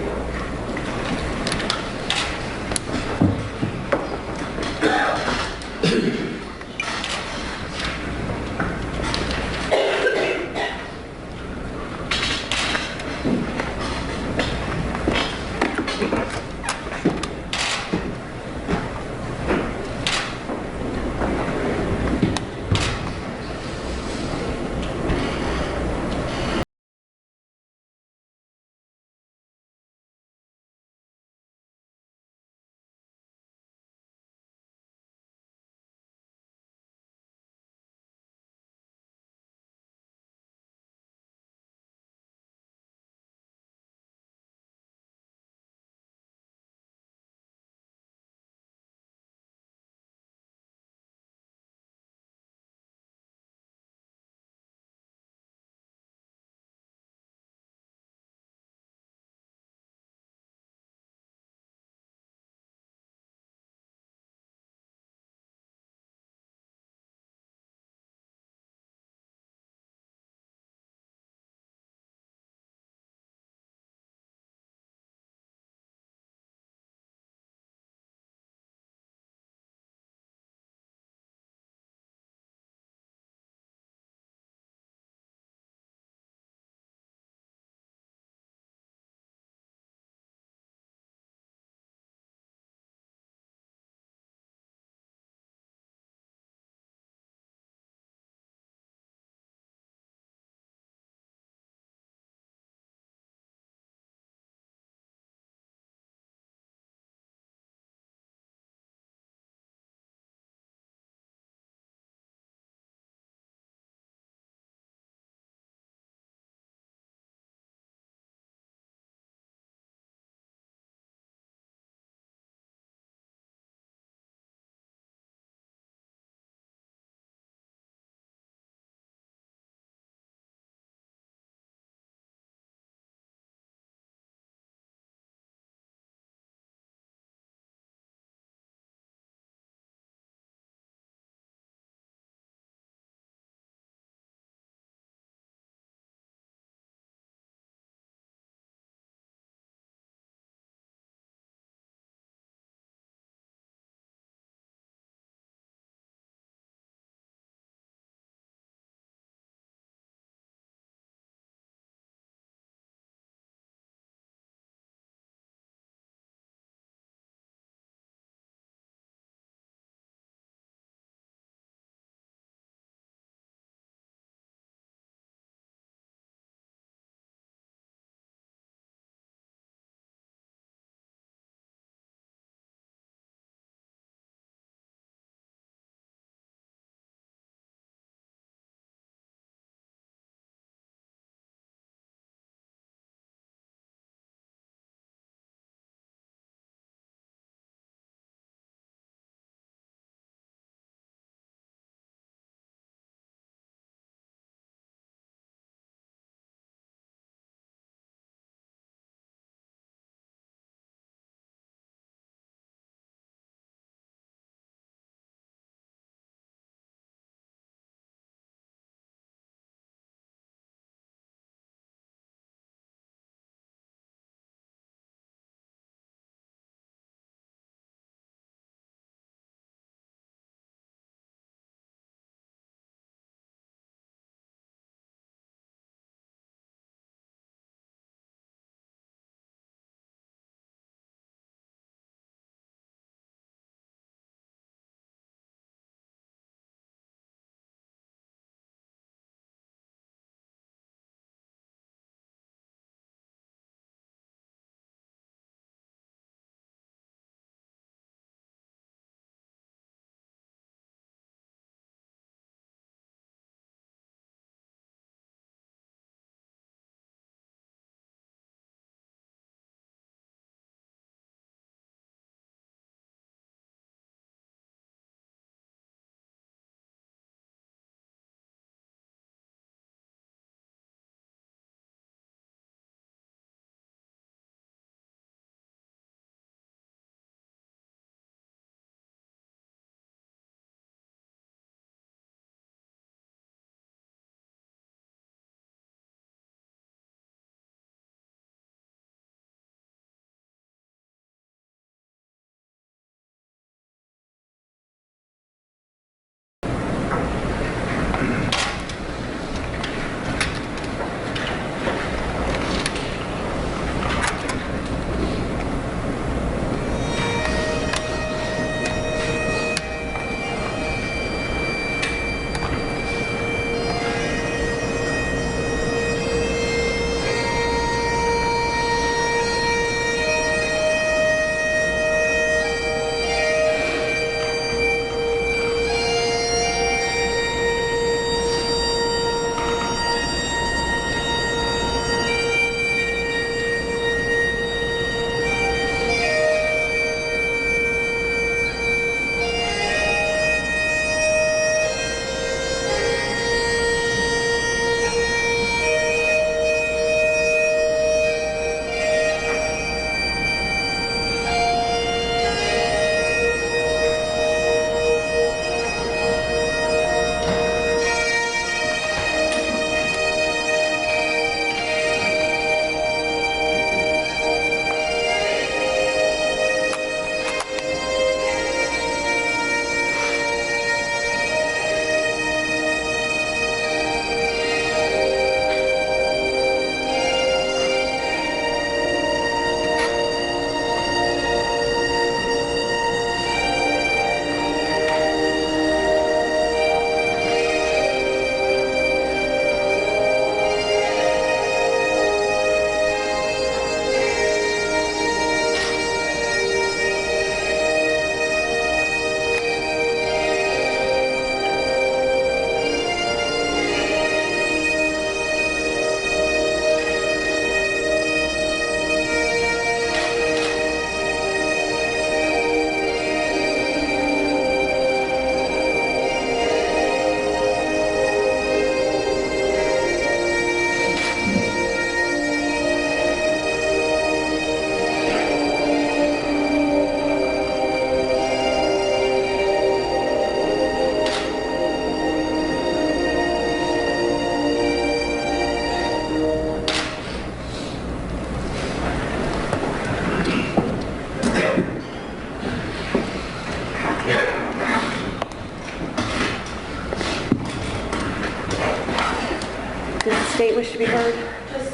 state wish to be heard? Just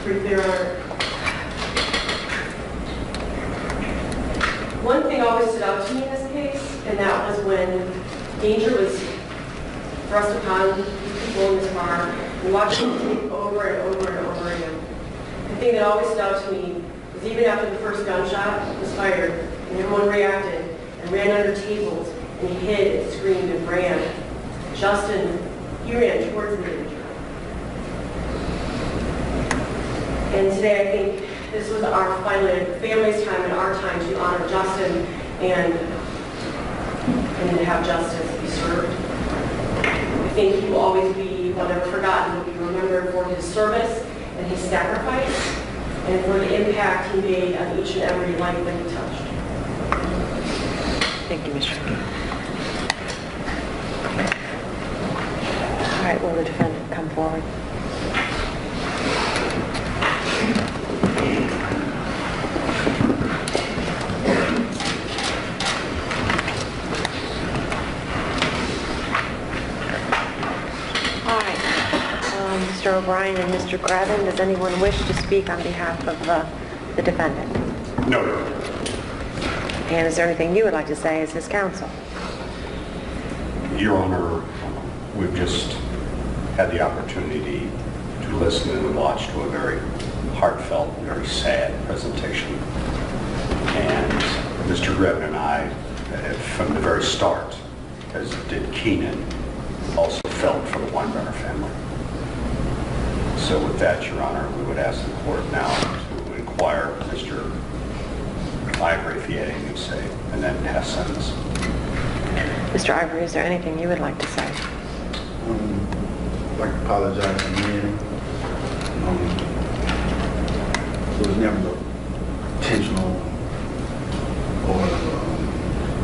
briefly, Your Honor. One thing always stood out to me in this case, and that was when danger was thrust upon these people in this bar, and watching them over and over and over again. The thing that always stood out to me was even after the first gunshot was fired, and everyone reacted and ran under tables, and he hid and screamed and ran. Justin, he ran towards the danger. And today I think this was our finally family's time and our time to honor Justin and to have justice be served. I think he will always be, will never forgotten, will be remembered for his service and his sacrifice and for the impact he made on each and every life that he touched. Thank you, Ms. Shrike. All right, will the defendant come forward? Mr. O'Brien and Mr. Gravin, does anyone wish to speak on behalf of the defendant? No. And is there anything you would like to say as his counsel? Your Honor, we've just had the opportunity to listen and watch to a very heartfelt, very sad presentation. And Mr. Gravin and I, from the very start, as did Keenan, also felt for the Weinberger family. So with that, Your Honor, we would ask the court now to inquire Mr. Ivory if he had anything to say, and then pass sentence. Mr. Ivory, is there anything you would like to say? I'd like to apologize again. It was never intentional or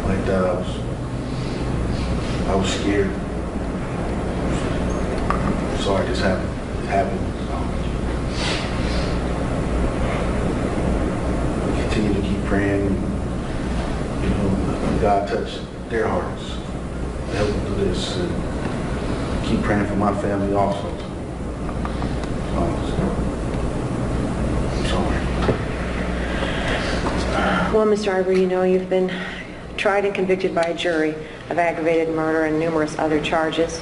like that. I was scared. Sorry this happened. Continue to keep praying, you know, God touch their hearts, help them do this, and keep praying for my family also. I'm sorry. Well, Mr. Ivory, you know you've been tried and convicted by a jury of aggravated murder and numerous other charges,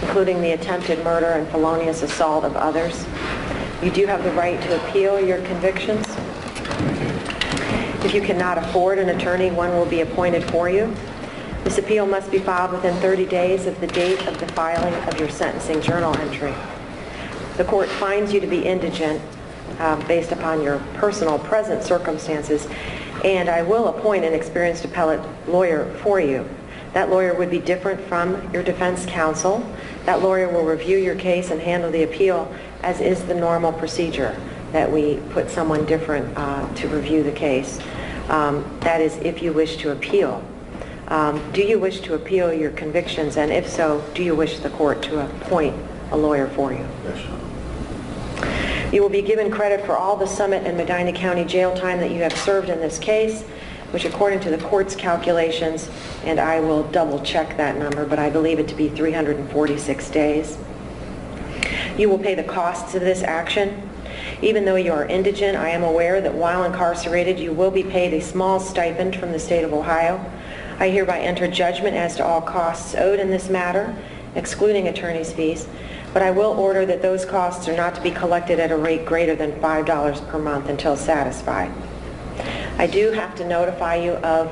including the attempted murder and felonious assault of others. You do have the right to appeal your convictions. If you cannot afford an attorney, one will be appointed for you. This appeal must be filed within 30 days of the date of the filing of your sentencing journal entry. The court finds you to be indigent based upon your personal present circumstances, and I will appoint an experienced appellate lawyer for you. That lawyer would be different from your defense counsel. That lawyer will review your case and handle the appeal, as is the normal procedure, that we put someone different to review the case. That is if you wish to appeal. Do you wish to appeal your convictions, and if so, do you wish the court to appoint a lawyer for you? Yes, sir. You will be given credit for all the Summit and Medina County jail time that you have served in this case, which according to the court's calculations, and I will double check that number, but I believe it to be 346 days. You will pay the costs of this action. Even though you are indigent, I am aware that while incarcerated, you will be paid a small stipend from the state of Ohio. I hereby enter judgment as to all costs owed in this matter, excluding attorney's fees, but I will order that those costs are not to be collected at a rate greater than $5 per month until satisfied. I do have to notify you of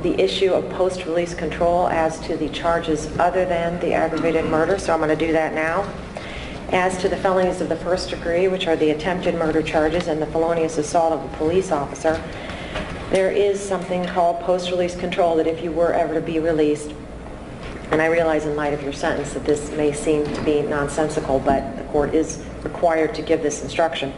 the issue of post-release control as to the charges other than the aggravated murder, so I'm going to do that now. As to the felonies of the first degree, which are the attempted murder charges and the felonious assault of a police officer, there is something called post-release control that if you were ever to be released, and I realize in light of your sentence that this may seem to be nonsensical, but the court is required to give this instruction.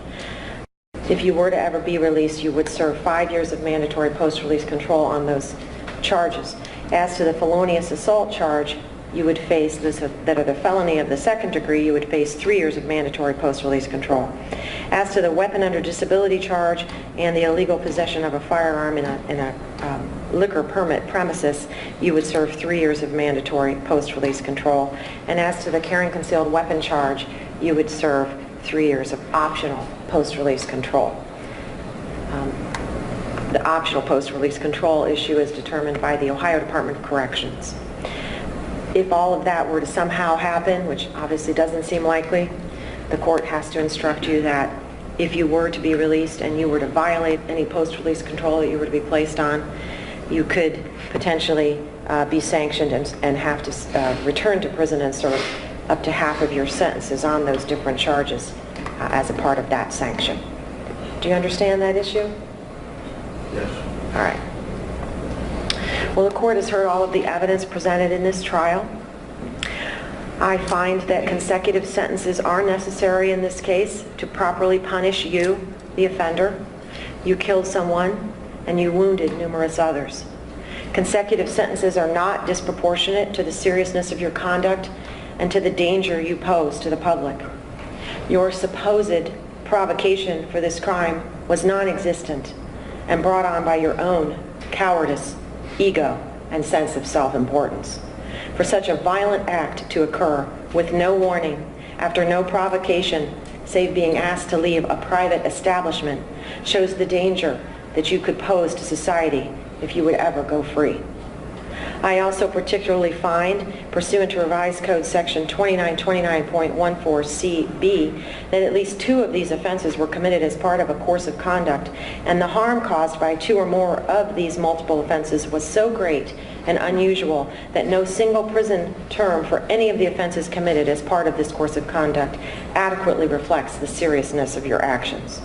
If you were to ever be released, you would serve 5 years of mandatory post-release control on those charges. As to the felonious assault charge, you would face this, that are the felony of the second degree, you would face 3 years of mandatory post-release control. As to the weapon under disability charge and the illegal possession of a firearm in a liquor permit premises, you would serve 3 years of mandatory post-release control. And as to the carrying concealed weapon charge, you would serve 3 years of optional post-release control. The optional post-release control issue is determined by the Ohio Department of Corrections. If all of that were to somehow happen, which obviously doesn't seem likely, the court has to instruct you that if you were to be released and you were to violate any post-release control that you were to be placed on, you could potentially be sanctioned and have to return to prison and serve up to half of your sentences on those different charges as a part of that sanction. Do you understand that issue? Yes. All right. Well, the court has heard all of the evidence presented in this trial. I find that consecutive sentences are necessary in this case to properly punish you, the offender. You killed someone and you wounded numerous others. Consecutive sentences are not disproportionate to the seriousness of your conduct and to the danger you pose to the public. Your supposed provocation for this crime was non-existent and brought on by your own cowardice, ego, and sense of self-importance. For such a violent act to occur with no warning, after no provocation, save being asked to leave a private establishment, shows the danger that you could pose to society if you would ever go free. I also particularly find, pursuant to Revised Code Section 2929.14CB, that at least 2 of these offenses were committed as part of a course of conduct, and the harm caused by 2 or more of these multiple offenses was so great and unusual that no single prison term for any of the offenses committed as part of this course of conduct adequately reflects the seriousness of your actions.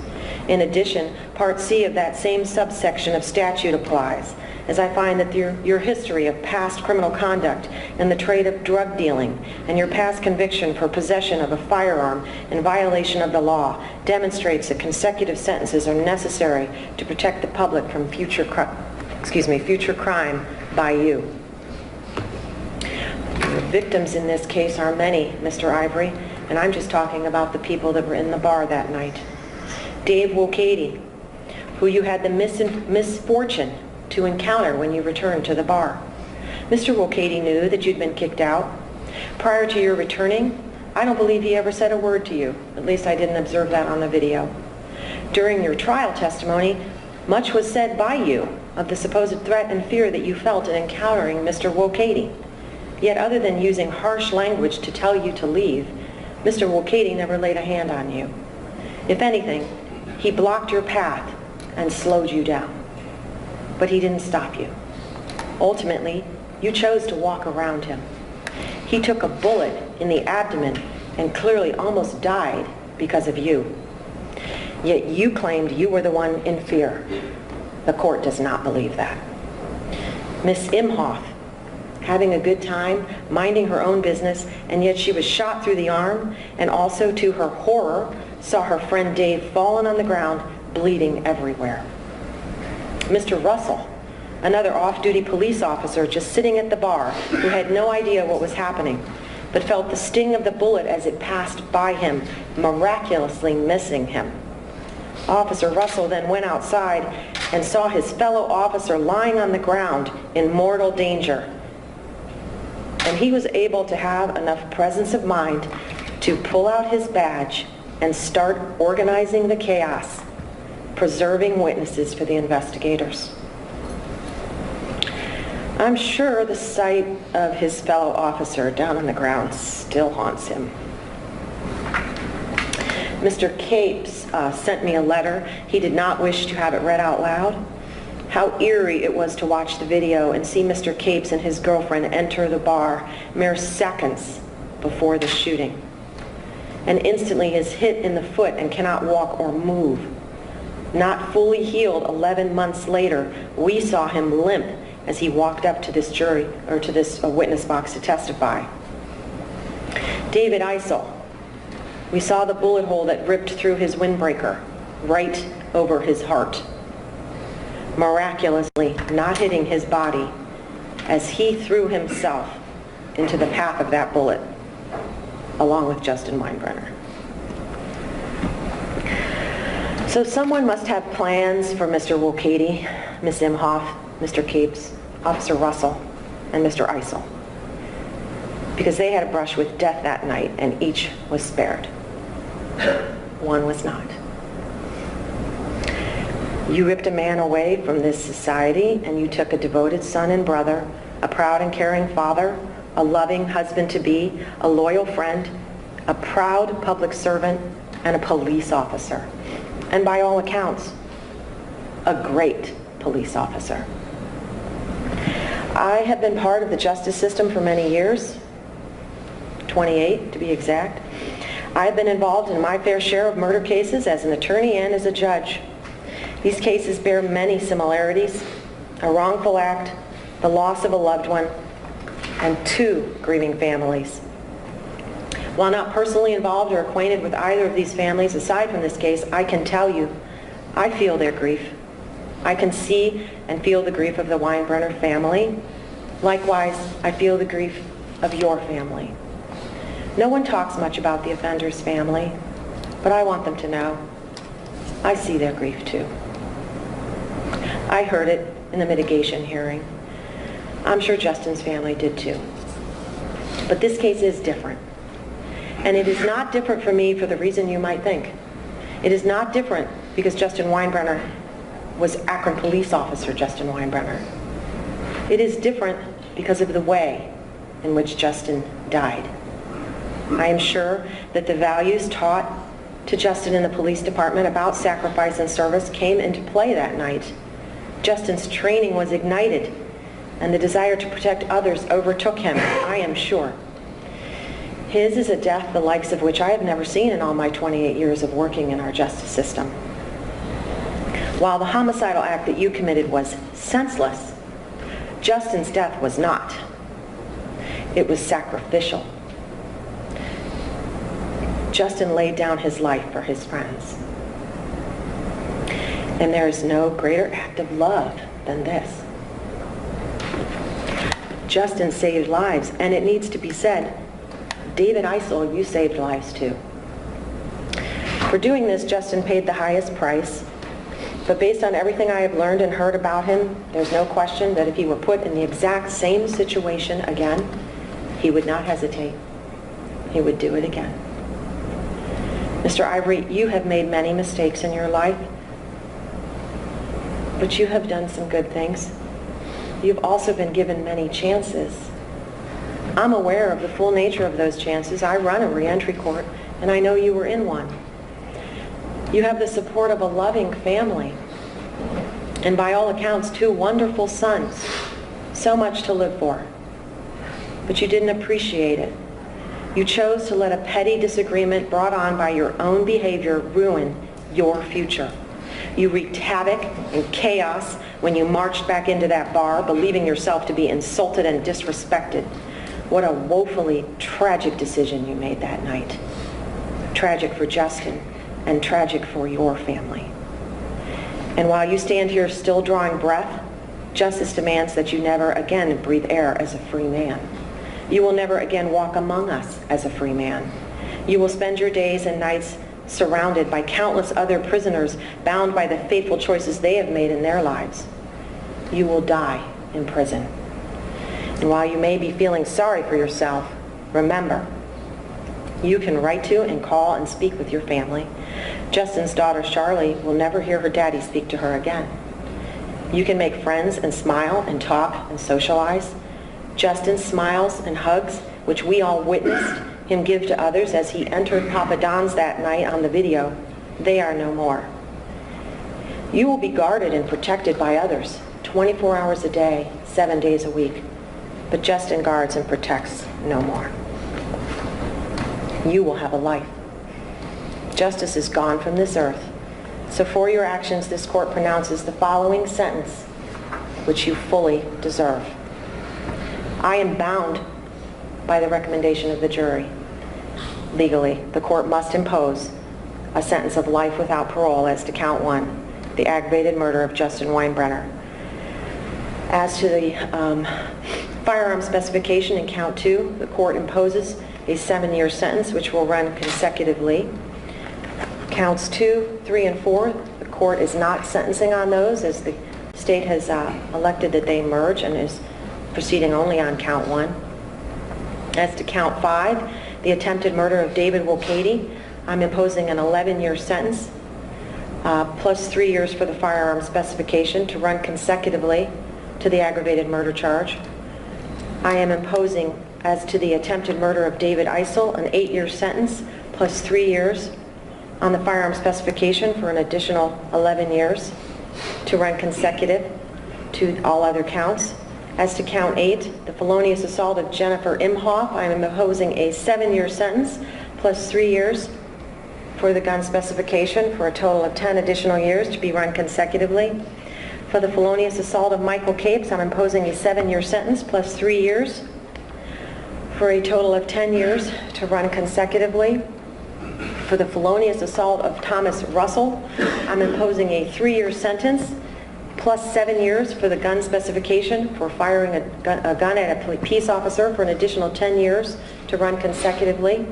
In addition, Part C of that same subsection of statute applies, as I find that your history of past criminal conduct in the trade of drug dealing and your past conviction for possession of a firearm in violation of the law demonstrates that consecutive sentences are necessary to protect the public from future crime by you. The victims in this case are many, Mr. Ivory, and I'm just talking about the people that were in the bar that night. Dave Wolcady, who you had the misfortune to encounter when you returned to the bar. Mr. Wolcady knew that you'd been kicked out. Prior to your returning, I don't believe he ever said a word to you. At least I didn't observe that on the video. During your trial testimony, much was said by you of the supposed threat and fear that you felt in encountering Mr. Wolcady. Yet other than using harsh language to tell you to leave, Mr. Wolcady never laid a hand on you. If anything, he blocked your path and slowed you down. But he didn't stop you. Ultimately, you chose to walk around him. He took a bullet in the abdomen and clearly almost died because of you. Yet you claimed you were the one in fear. The court does not believe that. Miss Imhoff, having a good time, minding her own business, and yet she was shot through the arm, and also, to her horror, saw her friend Dave fallen on the ground, bleeding everywhere. Mr. Russell, another off-duty police officer just sitting at the bar who had no idea what was happening, but felt the sting of the bullet as it passed by him, miraculously missing him. Officer Russell then went outside and saw his fellow officer lying on the ground in mortal danger. And he was able to have enough presence of mind to pull out his badge and start organizing the chaos, preserving witnesses for the investigators. I'm sure the sight of his fellow officer down on the ground still haunts him. Mr. Capes sent me a letter. He did not wish to have it read out loud. How eerie it was to watch the video and see Mr. Capes and his girlfriend enter the bar mere seconds before the shooting. And instantly is hit in the foot and cannot walk or move. Not fully healed 11 months later, we saw him limp as he walked up to this jury, or to this witness box to testify. David Eisel, we saw the bullet hole that ripped through his windbreaker, right over his heart, miraculously not hitting his body as he threw himself into the path of that bullet, along with Justin Weinbrenner. So someone must have plans for Mr. Wolcady, Miss Imhoff. Mr. Keeps, Officer Russell, and Mr. Eisel, because they had a brush with death that night and each was spared. One was not. You ripped a man away from this society and you took a devoted son and brother, a proud and caring father, a loving husband-to-be, a loyal friend, a proud public servant, and a police officer. And by all accounts, a great police officer. I have been part of the justice system for many years, 28 to be exact. I have been involved in my fair share of murder cases as an attorney and as a judge. These cases bear many similarities: a wrongful act, the loss of a loved one, and 2 grieving families. While not personally involved or acquainted with either of these families, aside from this case, I can tell you, I feel their grief. I can see and feel the grief of the Weinbrenner family. Likewise, I feel the grief of your family. No one talks much about the offender's family, but I want them to know I see their grief too. I heard it in the mitigation hearing. I'm sure Justin's family did too. But this case is different. And it is not different for me for the reason you might think. It is not different because Justin Weinbrenner was Akron police officer Justin Weinbrenner. It is different because of the way in which Justin died. I am sure that the values taught to Justin in the police department about sacrifice and service came into play that night. Justin's training was ignited, and the desire to protect others overtook him, I am sure. His is a death the likes of which I have never seen in all my 28 years of working in our justice system. While the homicidal act that you committed was senseless, Justin's death was not. It was sacrificial. Justin laid down his life for his friends. And there is no greater act of love than this. Justin saved lives, and it needs to be said, David Eisel, you saved lives too. For doing this, Justin paid the highest price, but based on everything I have learned and heard about him, there's no question that if he were put in the exact same situation again, he would not hesitate. He would do it again. Mr. Ivory, you have made many mistakes in your life, but you have done some good things. You've also been given many chances. I'm aware of the full nature of those chances. I run a reentry court, and I know you were in one. You have the support of a loving family, and by all accounts, 2 wonderful sons. So much to live for. But you didn't appreciate it. You chose to let a petty disagreement brought on by your own behavior ruin your future. You wreaked havoc and chaos when you marched back into that bar, believing yourself to be insulted and disrespected. What a woefully tragic decision you made that night. Tragic for Justin and tragic for your family. And while you stand here still drawing breath, justice demands that you never again breathe air as a free man. You will never again walk among us as a free man. You will spend your days and nights surrounded by countless other prisoners bound by the fateful choices they have made in their lives. You will die in prison. And while you may be feeling sorry for yourself, remember, you can write to and call and speak with your family. Justin's daughter, Charlie, will never hear her daddy speak to her again. You can make friends and smile and talk and socialize. Justin's smiles and hugs, which we all witnessed him give to others as he entered Papa Don's that night on the video, they are no more. You will be guarded and protected by others, 24 hours a day, 7 days a week. But Justin guards and protects no more. You will have a life. Justice is gone from this earth. So for your actions, this court pronounces the following sentence, which you fully deserve. I am bound by the recommendation of the jury. Legally, the court must impose a sentence of life without parole as to count 1, the aggravated murder of Justin Weinbrenner. As to the firearm specification in count 2, the court imposes a 7-year sentence which will run consecutively. Counts 2, 3, and 4, the court is not sentencing on those as the State has elected that they merge and is proceeding only on count 1. As to count 5, the attempted murder of David Wolcady, I'm imposing an 11-year sentence plus 3 years for the firearm specification to run consecutively to the aggravated murder charge. I am imposing, as to the attempted murder of David Eisel, an 8-year sentence plus 3 years on the firearm specification for an additional 11 years to run consecutive to all other counts. As to count 8, the felonious assault of Jennifer Imhoff, I am imposing a 7-year sentence plus 3 years for the gun specification for a total of 10 additional years to be run consecutively. For the felonious assault of Michael Capes, I'm imposing a 7-year sentence plus 3 years for a total of 10 years to run consecutively. For the felonious assault of Thomas Russell, I'm imposing a 3-year sentence plus 7 years for the gun specification for firing a gun at a peace officer for an additional 10 years to run consecutively.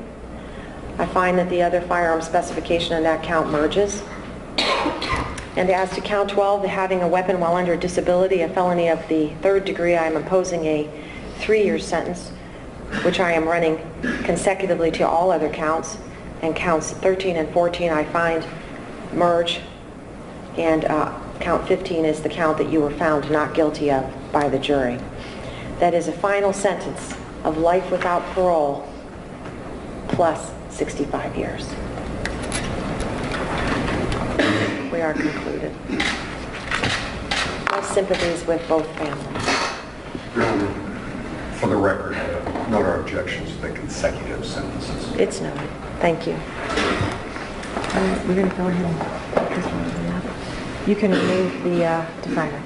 I find that the other firearm specification in that count merges. And as to count 12, the having a weapon while under disability, a felony of the 3rd degree, I am imposing a 3-year sentence, which I am running consecutively to all other counts. And counts 13 and 14 I find merge, and count 15 is the count that you were found not guilty of by the jury. That is a final sentence of life without parole plus 65 years. We are concluded. My sympathies with both families. Your Honor, for the record, note our objections to the consecutive sentences. It's noted. Thank you. We're going to go ahead and put this one up. You can remove the definer.